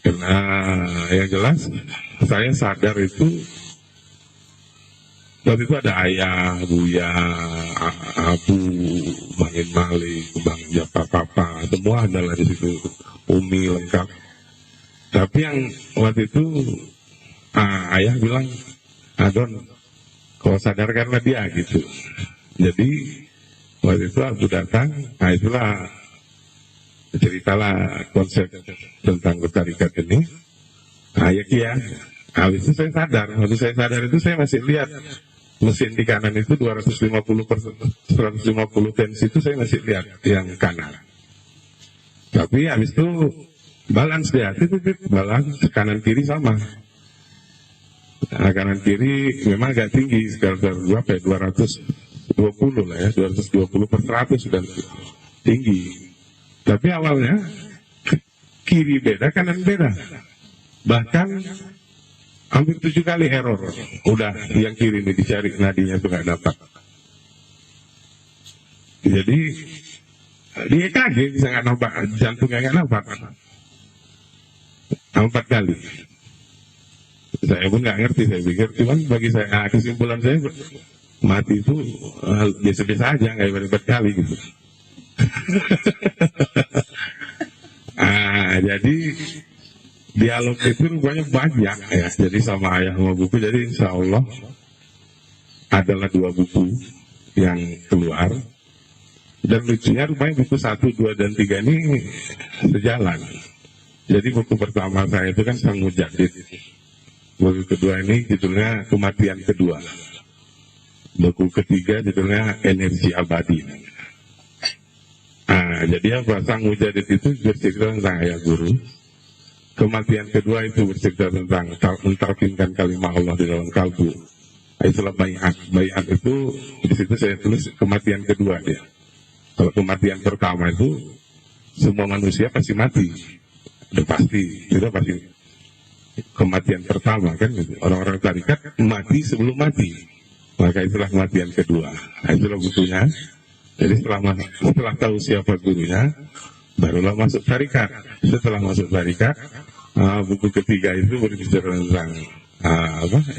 Karena yang jelas saya sadar itu waktu itu ada ayah, buya, abu, bangin malik, bang japa papa, semua adalah di situ, umi lengkap. Tapi yang waktu itu ayah bilang, Don, kau sadarkanlah dia gitu. Jadi waktu itu aku datang, itulah ceritalah konsep tentang bertarikat ini. Ya, habis itu saya sadar. Waktu saya sadar itu saya masih lihat mesin di kanan itu 250/150 tensi itu saya masih lihat yang kanan. Tapi habis itu balance dia, balance kanan kiri sama. Nah, kanan kiri memang agak tinggi sekitar berapa ya, 220 lah ya, 220/100 sudah tinggi. Tapi awalnya kiri beda, kanan beda. Bahkan hampir 7 kali error. Udah yang kiri ini dicari nadinya itu nggak dapat. Jadi di EKG bisa nggak nampak, jantungnya nggak nampak. 4 kali. Saya pun nggak ngerti, saya pikir cuman bagi saya kesimpulan saya mati itu biasa-biasa aja, nggak berdebat kali gitu. Jadi dialog itu rupanya banyak ya. Jadi sama ayah sama buku, jadi insya Allah adalah 2 buku yang keluar. Dan lucunya rupanya buku 1, 2, dan 3 ini sejalan. Jadi buku pertama saya itu kan Sang Mujadid. Buku kedua ini judulnya Kematian Kedua. Buku ketiga judulnya Energi Abadi. Jadi apa? Sang Mujadid itu bercerita tentang ayah guru. Kematian kedua itu bercerita tentang mentalkinkan kalimat Allah di dalam kalbu. Itulah bayat. Bayat itu di situ saya tulis kematian kedua dia. Kalau kematian pertama itu semua manusia pasti mati. Udah pasti, sudah pasti. Kematian pertama kan gitu. Orang-orang tarikat mati sebelum mati. Maka itulah kematian kedua. Itulah bukunya. Jadi setelah tahu siapa gurunya, barulah masuk tarikat. Setelah masuk tarikat, buku ketiga itu berbicara tentang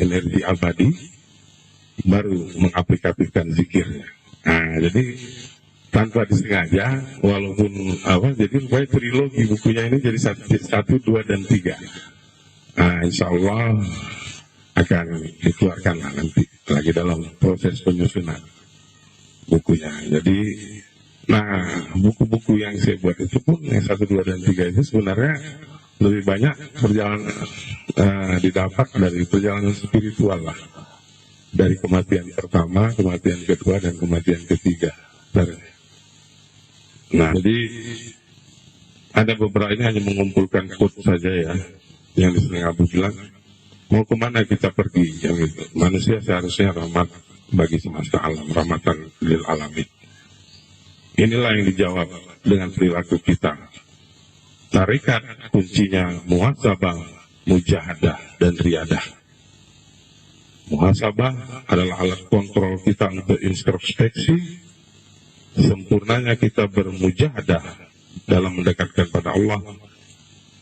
energi abadi, baru mengaplikasikan zikirnya. Jadi tanpa disengaja, walaupun jadi rupanya trilogi bukunya ini jadi 1, 2, dan 3. Insya Allah akan dikeluarkan nanti lagi dalam proses penyusunan bukunya. Jadi, buku-buku yang saya buat itu pun yang 1, 2, dan 3 itu sebenarnya lebih banyak didapat dari perjalanan spiritual lah. Dari kematian pertama, kematian kedua, dan kematian ketiga. Jadi ada beberapa ini hanya mengumpulkan quote saja ya. Yang di sini Abu bilang, mau kemana kita pergi? Yang itu, manusia seharusnya rahmat bagi semesta alam, rahmatan lil alamin. Inilah yang dijawab dengan perilaku kita. Tarikat kuncinya muhasabah, mujahadah, dan riadah. Muhasabah adalah alat kontrol kita untuk introspeksi. Sempurnanya kita bermujahadah dalam mendekatkan pada Allah,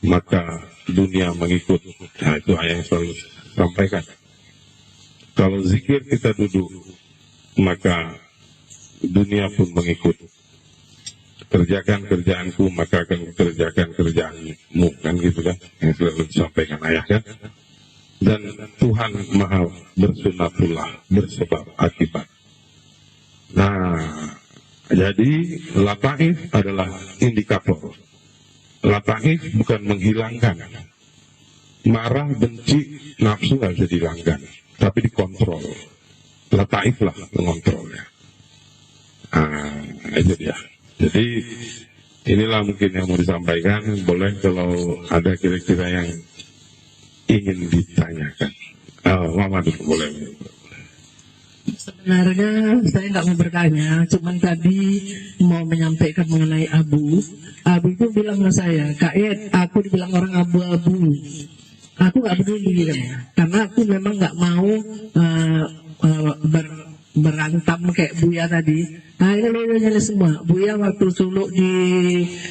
maka dunia mengikut. Itu ayat yang selalu sampaikan. Kalau zikir kita duduk, maka dunia pun mengikut. kerjakan kerjaanku maka akan kerjakan kerjaanmu, kan gitu kan, yang selalu disampaikan ayah kan. Dan Tuhan maha bersunatullah, bersebab akibat. Nah, jadi lataif adalah indikator. Lataif bukan menghilangkan. Marah, benci, nafsu nggak bisa dihilangkan, tapi dikontrol. Lataif lah mengontrolnya. Itu dia. Jadi inilah mungkin yang mau disampaikan. Boleh kalau ada kira-kira yang ingin ditanyakan. Mama dulu boleh. Sebenarnya saya nggak mau bertanya, cuman tadi mau menyampaikan mengenai Abu. Abu itu bilang sama saya, Kak Ed, aku dibilang orang abu-abu. Aku nggak peduli kan, karena aku memang nggak mau berantam kayak Buya tadi. Nah ini loyonya semua. Buya waktu suluk di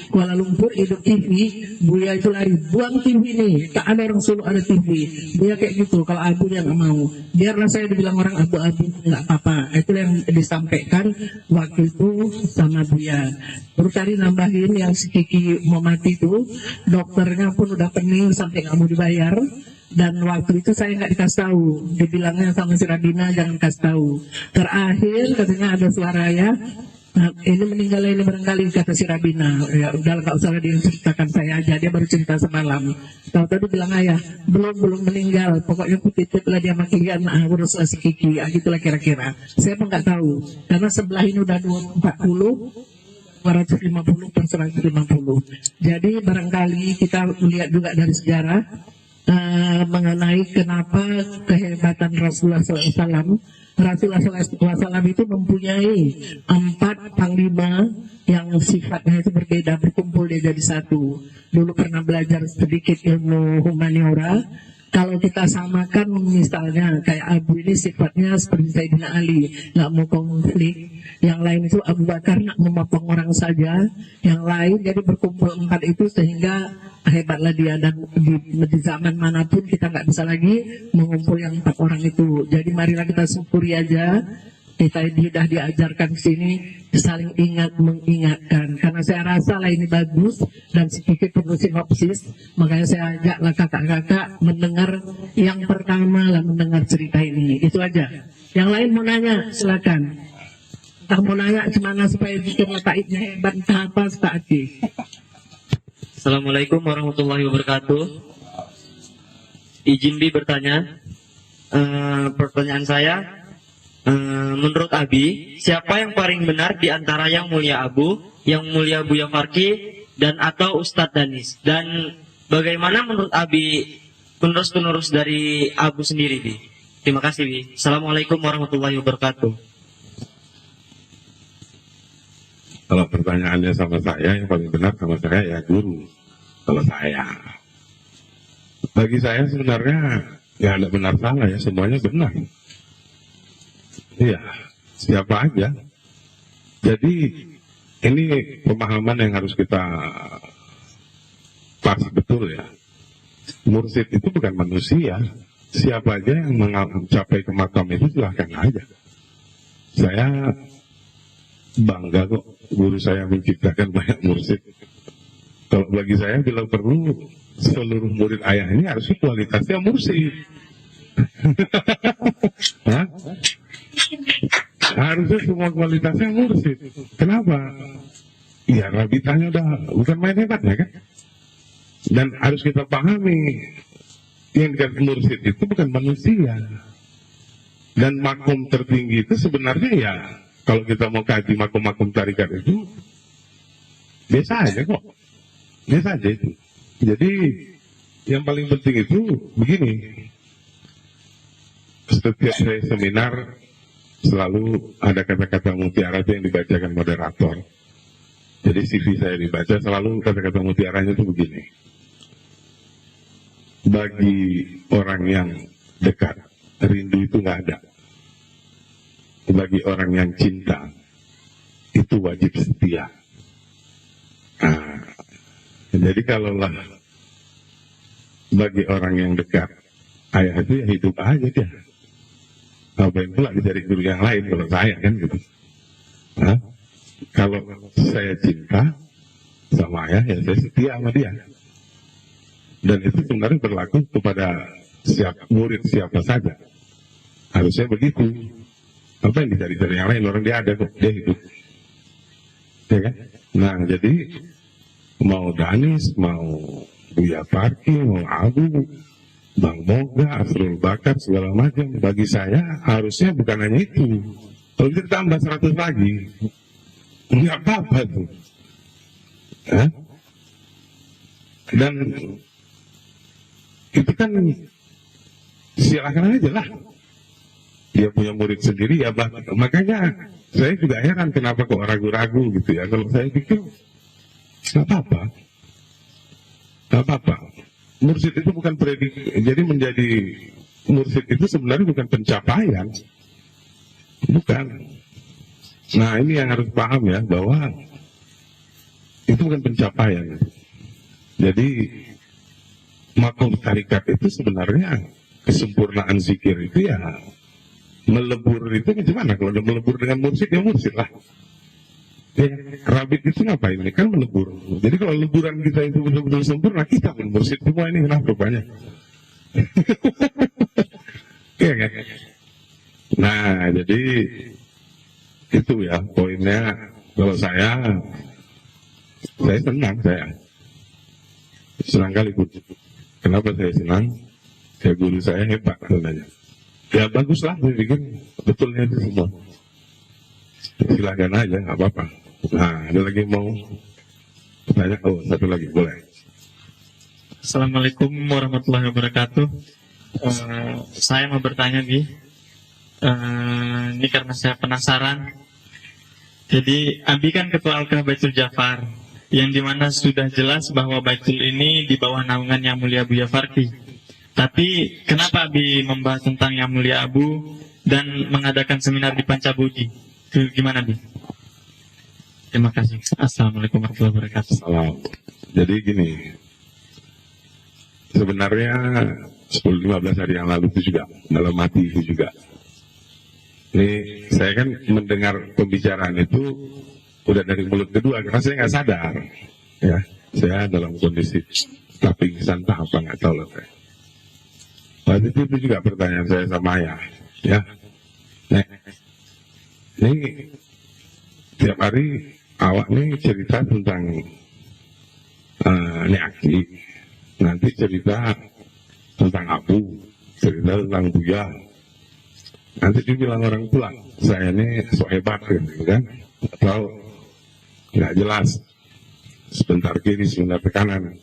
Kuala Lumpur hidup TV, Buya itu lari, buang TV ini, tak ada orang suluk ada TV. Buya kayak gitu. Kalau Abu dia nggak mau, biarlah saya dibilang orang abu-abu, nggak apa-apa. Itu yang disampaikan waktu itu sama Buya. Terus tadi nambahin yang si Kiki mau mati itu, dokternya pun udah pening sampai nggak mau dibayar. Dan waktu itu saya nggak dikasih tahu, dibilangnya sama si Rabina jangan kasih tahu. Terakhir katanya ada suara ya, ini meninggal ini barangkali, kata si Rabina. Ya udah nggak usah diceritakan saya aja, dia baru cerita semalam. Tahu-tahu bilang ayah belum meninggal, pokoknya kutitip lah dia makian urus si Kiki, gitulah kira-kira. Saya pun nggak tahu, karena sebelah ini udah 250 per 150. Jadi barangkali kita melihat juga dari sejarah mengenai kenapa kehebatan Rasulullah SAW. Rasulullah SAW itu mempunyai 4 panglima yang sifatnya itu berbeda, berkumpul dia jadi satu. Dulu pernah belajar sedikit ilmu humaniora. Kalau kita samakan misalnya kayak Abu ini sifatnya seperti Sayyidina Ali, nggak mau konflik. Yang lain itu Abu Bakar nak memotong orang saja. Yang lain jadi berkumpul 4 itu sehingga hebatlah dia. Dan di zaman manapun kita nggak bisa lagi mengumpul yang 4 orang itu. Jadi marilah kita syukuri aja. Kita sudah diajarkan sini saling ingat mengingatkan, karena saya rasa lah ini bagus dan sedikit perlu sinopsis. Makanya saya ajaklah kakak-kakak mendengar yang pertama lah, mendengar cerita ini, itu aja. Yang lain mau nanya silakan, entah mau nanya gimana supaya bikin lataifnya hebat, entah apa Pak Adi. Assalamualaikum warahmatullahi wabarakatuh. Izin Bi bertanya, pertanyaan saya, menurut Abi, siapa yang paling benar di antara yang mulia Abu, yang mulia Buya Farki, dan atau Ustadz Danis? Dan bagaimana menurut Abi penerus-penerus dari Abu sendiri, Bi? Terima kasih, Bi. Assalamualaikum warahmatullahi wabarakatuh. Kalau pertanyaannya sama saya, yang paling benar sama saya ya guru. Kalau saya, bagi saya sebenarnya ya ada benar salah ya, semuanya benar. Iya, siapa aja. Jadi ini pemahaman yang harus kita pas betul ya. Mursyid itu bukan manusia. Siapa aja yang mencapai ke makam itu silahkan aja. Saya bangga kok guru saya menciptakan banyak mursyid. Kalau bagi saya bila perlu seluruh murid ayah ini harusnya kualitasnya mursyid. Hah? Harusnya semua kualitasnya mursyid. Kenapa? Ya rabitanya udah bukan main hebatnya kan. Dan harus kita pahami, yang dikatakan mursyid itu bukan manusia. Dan makom tertinggi itu sebenarnya ya, kalau kita mau kaji makom-makom tarikat itu biasa aja kok. Biasa aja itu. Jadi yang paling penting itu begini. Setiap saya seminar selalu ada kata-kata mutiara yang dibacakan moderator. Jadi CV saya dibaca selalu kata-kata mutiaranya itu begini. Bagi orang yang dekat, rindu itu nggak ada. Bagi orang yang cinta, itu wajib setia. Jadi kalaulah bagi orang yang dekat, ayah itu ya hidup aja dia. Ngapain pula dicari guru yang lain kalau saya kan gitu. Kalau saya cinta sama ayah, ya saya setia sama dia. Dan itu sebenarnya berlaku kepada murid siapa saja. Harusnya begitu. Apa yang dicari-cari yang lain, orang dia ada kok, dia hidup. Ya kan? Nah, jadi mau Danis, mau Buya Farki, mau Abu, Bang Moga, Afrul Bakar, segala macam. Bagi saya harusnya bukan hanya itu. Kalau kita tambah 100 lagi, nggak apa-apa tuh. Hah? Dan itu kan silakan aja lah. Dia punya murid sendiri ya, makanya saya juga heran kenapa kok ragu-ragu gitu ya. Kalau saya pikir nggak apa-apa, nggak apa-apa. Mursyid itu bukan jadi menjadi mursyid itu sebenarnya bukan pencapaian, bukan. Nah ini yang harus paham ya, bahwa itu bukan pencapaian. Jadi makom tarikat itu sebenarnya kesempurnaan zikir itu ya melebur itu gimana? Kalau udah melebur dengan mursyid ya mursyid lah. Ya, rabit itu ngapain? Ini kan melebur. Jadi kalau leburan kita itu benar-benar sempurna, kita pun mursyid semua ini kenapa rupanya? Iya kan? Nah, jadi itu ya poinnya. Kalau saya senang, saya senang kali pun. Kenapa saya senang? Ya guru saya hebat sebenarnya. Ya baguslah, saya pikir betulnya itu semua. Silakan aja, nggak apa-apa. Nah, ada lagi mau tanya? Oh, satu lagi, boleh. Assalamualaikum warahmatullahi wabarakatuh. Saya mau bertanya nih, ini karena saya penasaran. Jadi Abi kan ketua Alkah Baitul Jafar, yang dimana sudah jelas bahwa Baitul ini di bawah naungan Yang Mulia Buya Farki. Tapi kenapa Abi membahas tentang Yang Mulia Abu dan mengadakan seminar di Pancabudi? Itu gimana Abi? Terima kasih. Assalamualaikum warahmatullahi wabarakatuh. Salam. Jadi gini, sebenarnya 10-15 hari yang lalu itu juga, dalam hati itu juga. Ini saya kan mendengar pembicaraan itu udah dari mulut kedua, karena saya nggak sadar. Ya, saya dalam kondisi tapi pingsan apa nggak tahu lah saya. Waktu itu juga pertanyaan saya sama ayah, ya. Nek, ini tiap hari awak nih cerita tentang Aki, nanti cerita tentang Abu, cerita tentang Buya. Nanti dibilang orang tua, saya ini sok hebat gitu kan, atau nggak jelas, sebentar kiri, sebentar ke kanan.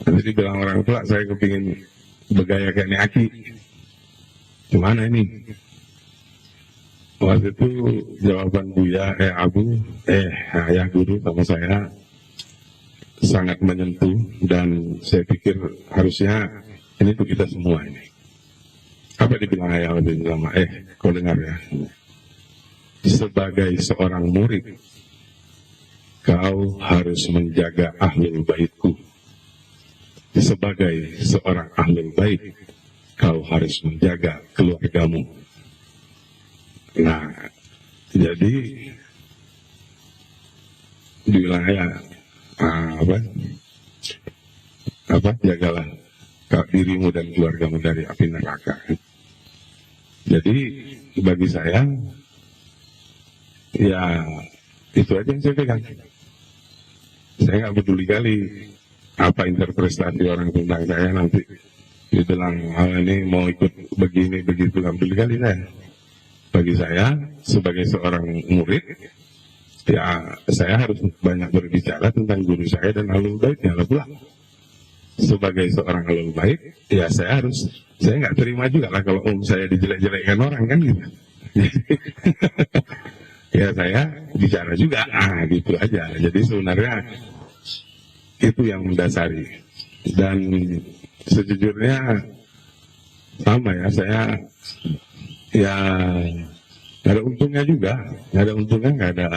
Nanti dibilang orang tua, saya kepingin bergaya kayak Aki. Gimana ini? Waktu itu jawaban Buya, Abu, ayah guru sama saya sangat menyentuh, dan saya pikir harusnya ini untuk kita semua ini. Apa dibilang ayah waktu itu sama, kau dengar ya, sebagai seorang murid, kau harus menjaga ahlul baitku. Sebagai seorang ahlul bait, kau harus menjaga keluargamu. Nah, jadi dibilang ayah, jagalah dirimu dan keluargamu dari api neraka. Jadi bagi saya, ya itu aja yang saya pegang. Saya nggak peduli kali apa interpretasi orang tentang saya, nanti dibilang ini mau ikut begini begitu, nggak peduli kali saya. Bagi saya sebagai seorang murid, ya saya harus banyak berbicara tentang guru saya dan ahlul baitnya lah pula. Sebagai seorang ahlul bait, ya saya nggak terima juga lah kalau saya dijelek-jelekkan orang kan gitu. Ya saya bicara juga, gitu aja. Jadi sebenarnya itu yang mendasari. Dan sejujurnya sama ya, saya ya nggak ada untungnya juga, nggak ada untungnya, nggak ada.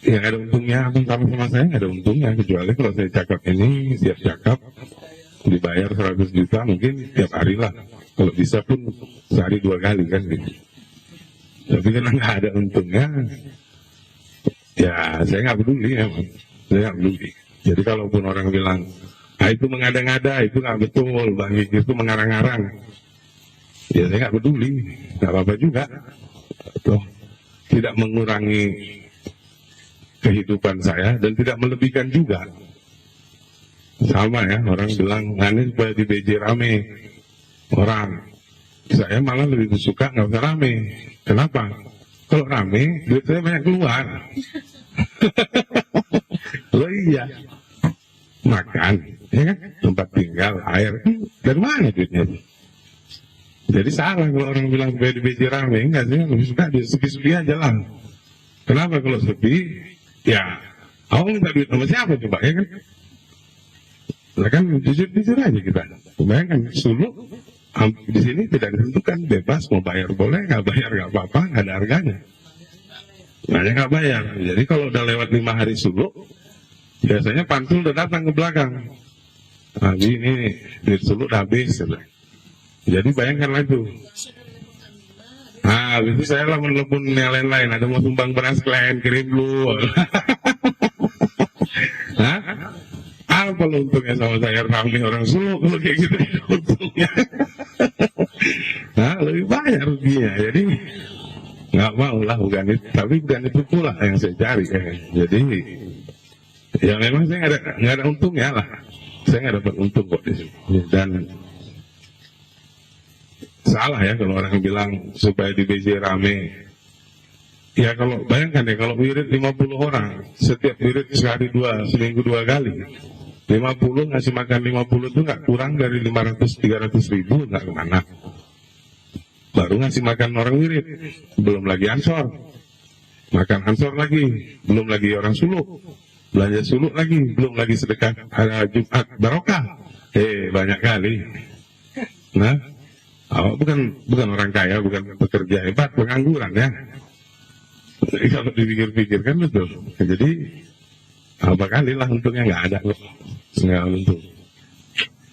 Ya nggak ada untungnya, sama saya nggak ada untungnya, kecuali kalau saya cakap ini, siap cakap, dibayar 100 juta mungkin tiap hari lah. Kalau bisa pun sehari 2 kali kan gitu. Tapi karena nggak ada untungnya, ya saya nggak peduli emang. Saya nggak peduli. Jadi kalaupun orang bilang, ah itu mengada-ngada, itu nggak betul, Bang itu mengarang-arang. Ya saya nggak peduli, nggak apa-apa juga. Tuh, tidak mengurangi kehidupan saya dan tidak melebihkan juga. Sama ya, orang bilang, ini supaya di BJ rame. Orang, saya malah lebih suka nggak usah rame. Kenapa? Kalau rame, duit saya banyak keluar. Loh iya, makan, ya kan? Tempat tinggal, air, dari mana duitnya? Jadi salah kalau orang bilang supaya di BJ rame. Enggak sih, lebih suka di sepi-sepi aja lah. Kenapa kalau sepi? Ya, awal minta duit sama siapa coba, ya kan? Nah kan jujur-jujur aja kita. Bayangkan Sulu di sini tidak ditentukan, bebas mau bayar boleh, nggak bayar nggak apa-apa, nggak ada harganya. Makanya nggak bayar. Jadi kalau udah lewat 5 hari Sulu, biasanya pantul udah datang ke belakang. Nah, ini duit Sulu udah habis. Jadi bayangkanlah itu. Nah, itu saya lah menelepon yang lain-lain. Ada mau sumbang beras klien, kirim dulu. Hah? Apa lo untungnya sama saya ramai orang Sulu kalau kayak gitu untungnya? Nah, lebih banyak ruginya. Jadi nggak mau lah, bukan itu. Tapi bukan itu pula yang saya cari. Jadi ya memang saya nggak ada untungnya lah. Saya nggak dapat untung kok di sini. Dan salah ya kalau orang bilang supaya di BJ rame. Ya kalau bayangkan ya, kalau wirid 50 orang, setiap wirid seminggu 2 kali. 50 ngasih makan 50 itu nggak kurang dari 500-300 ribu, nggak kemana. Baru ngasih makan orang wirid, belum lagi ansor, makan ansor lagi, belum lagi orang suluk, belanja suluk lagi, belum lagi sedekah Jumat barokah. Banyak kali. Nah, bukan orang kaya, bukan pekerja hebat, pengangguran ya. Jadi kalau dipikir-pikir kan betul. Jadi apa kali lah untungnya nggak ada kok. Nggak untung.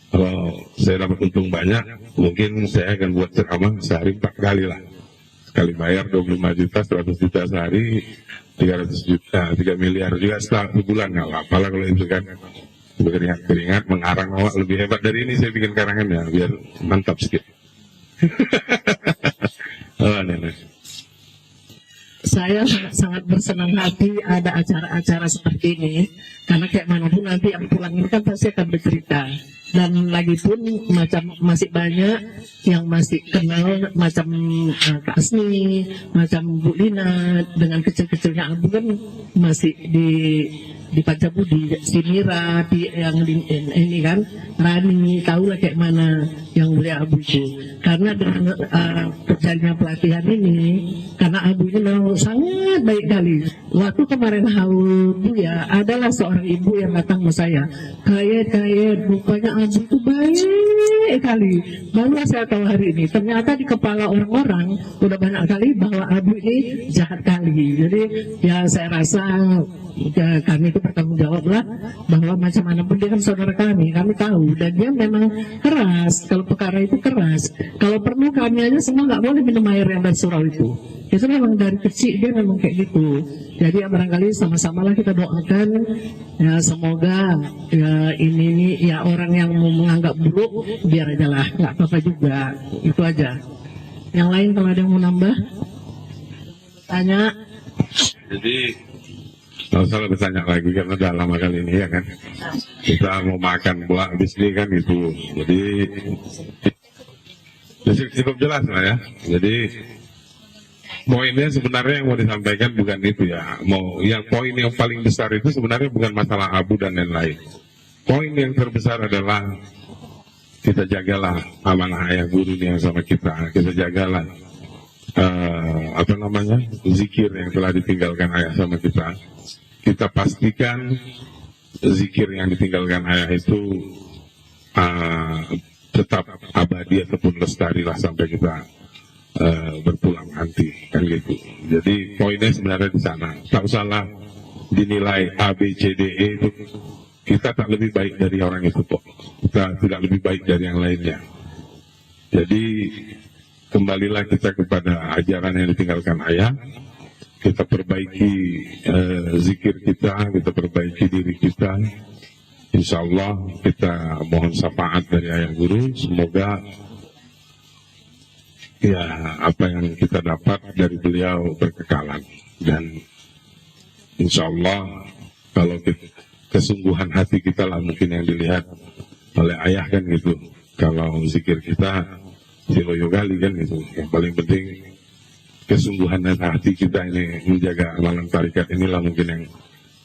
Kalau saya dapat untung banyak, mungkin saya akan buat ceramah sehari 4 kali lah. Sekali bayar 25 juta, 100 juta sehari, 300 juta, 3 miliar juga setelah sebulan. Nggak apa-apa lah kalau itu kan. Beringat-beringat, mengarang awak lebih hebat dari ini saya bikin karangannya, biar mantap sedikit. Saya sangat bersenang hati ada acara-acara seperti ini, karena kayak manapun nanti yang pulang ini kan pasti akan bercerita. Dan lagi pun masih banyak yang masih kenal macam Kak Asni, macam Bu Lina, dengan kecil-kecilnya Abu kan masih di Pancabudi, Sinira, yang ini kan Rani, tahulah kayak mana yang mulia Abu itu. Karena dengan terjadinya pelatihan ini, karena Abu ini memang sangat baik kali. Waktu kemarin haul Buya, adalah seorang ibu yang datang ke saya, kayet rupanya Abu itu baik kali. Baru saya tahu hari ini, ternyata di kepala orang-orang udah banyak kali bahwa Abu ini jahat kali. Jadi ya saya rasa ya, kami itu bertanggung jawab lah, bahwa macam mana pun dia kan saudara kami tahu, dan dia memang keras. Kalau perkara itu keras, kalau perlu kami aja semua nggak boleh minum air yang dari surau itu memang dari kecil dia memang kayak gitu. Jadi ya barangkali sama-samalah kita doakan ya, semoga ya ini ya orang yang mau menganggap buruk biar aja lah, nggak apa-apa juga. Itu aja. Yang lain kalau ada yang mau nambah tanya. Jadi nggak usah lebih tanya lagi karena udah lama kali ini ya kan. Kita mau makan pula habis ini kan gitu. Jadi cukup jelas lah ya. Jadi poinnya sebenarnya yang mau disampaikan bukan itu ya. Yang poin yang paling besar itu sebenarnya bukan masalah Abu dan lain-lain. Poin yang terbesar adalah kita jagalah amanah ayah guru yang sama kita. Kita jagalah zikir yang telah ditinggalkan ayah sama kita. Kita pastikan zikir yang ditinggalkan ayah itu tetap abadi ataupun lestari lah sampai kita berpulang nanti kan gitu. Jadi poinnya sebenarnya di sana. Tak usahlah dinilai A, B, C, D, E itu. Kita tak lebih baik dari orang itu kok. Kita tidak lebih baik dari yang lainnya. Jadi kembalilah kita kepada ajaran yang ditinggalkan ayah. Kita perbaiki zikir kita perbaiki diri kita. Insya Allah kita mohon syafaat dari ayah guru. Semoga ya apa yang kita dapat dari beliau berkekalan. Dan insya Allah kalau kesungguhan hati kita lah mungkin yang dilihat oleh ayah kan gitu. Kalau zikir kita siloyo kali kan gitu. Yang paling penting kesungguhan dan hati kita ini menjaga amalan tarikat inilah mungkin yang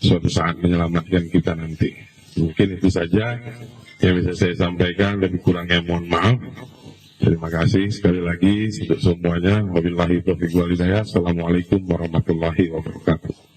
suatu saat menyelamatkan kita nanti. Mungkin itu saja yang bisa saya sampaikan, lebih kurangnya mohon maaf. Terima kasih sekali lagi untuk semuanya. Wabillahi taufiq wal hidayah. Assalamualaikum warahmatullahi wabarakatuh.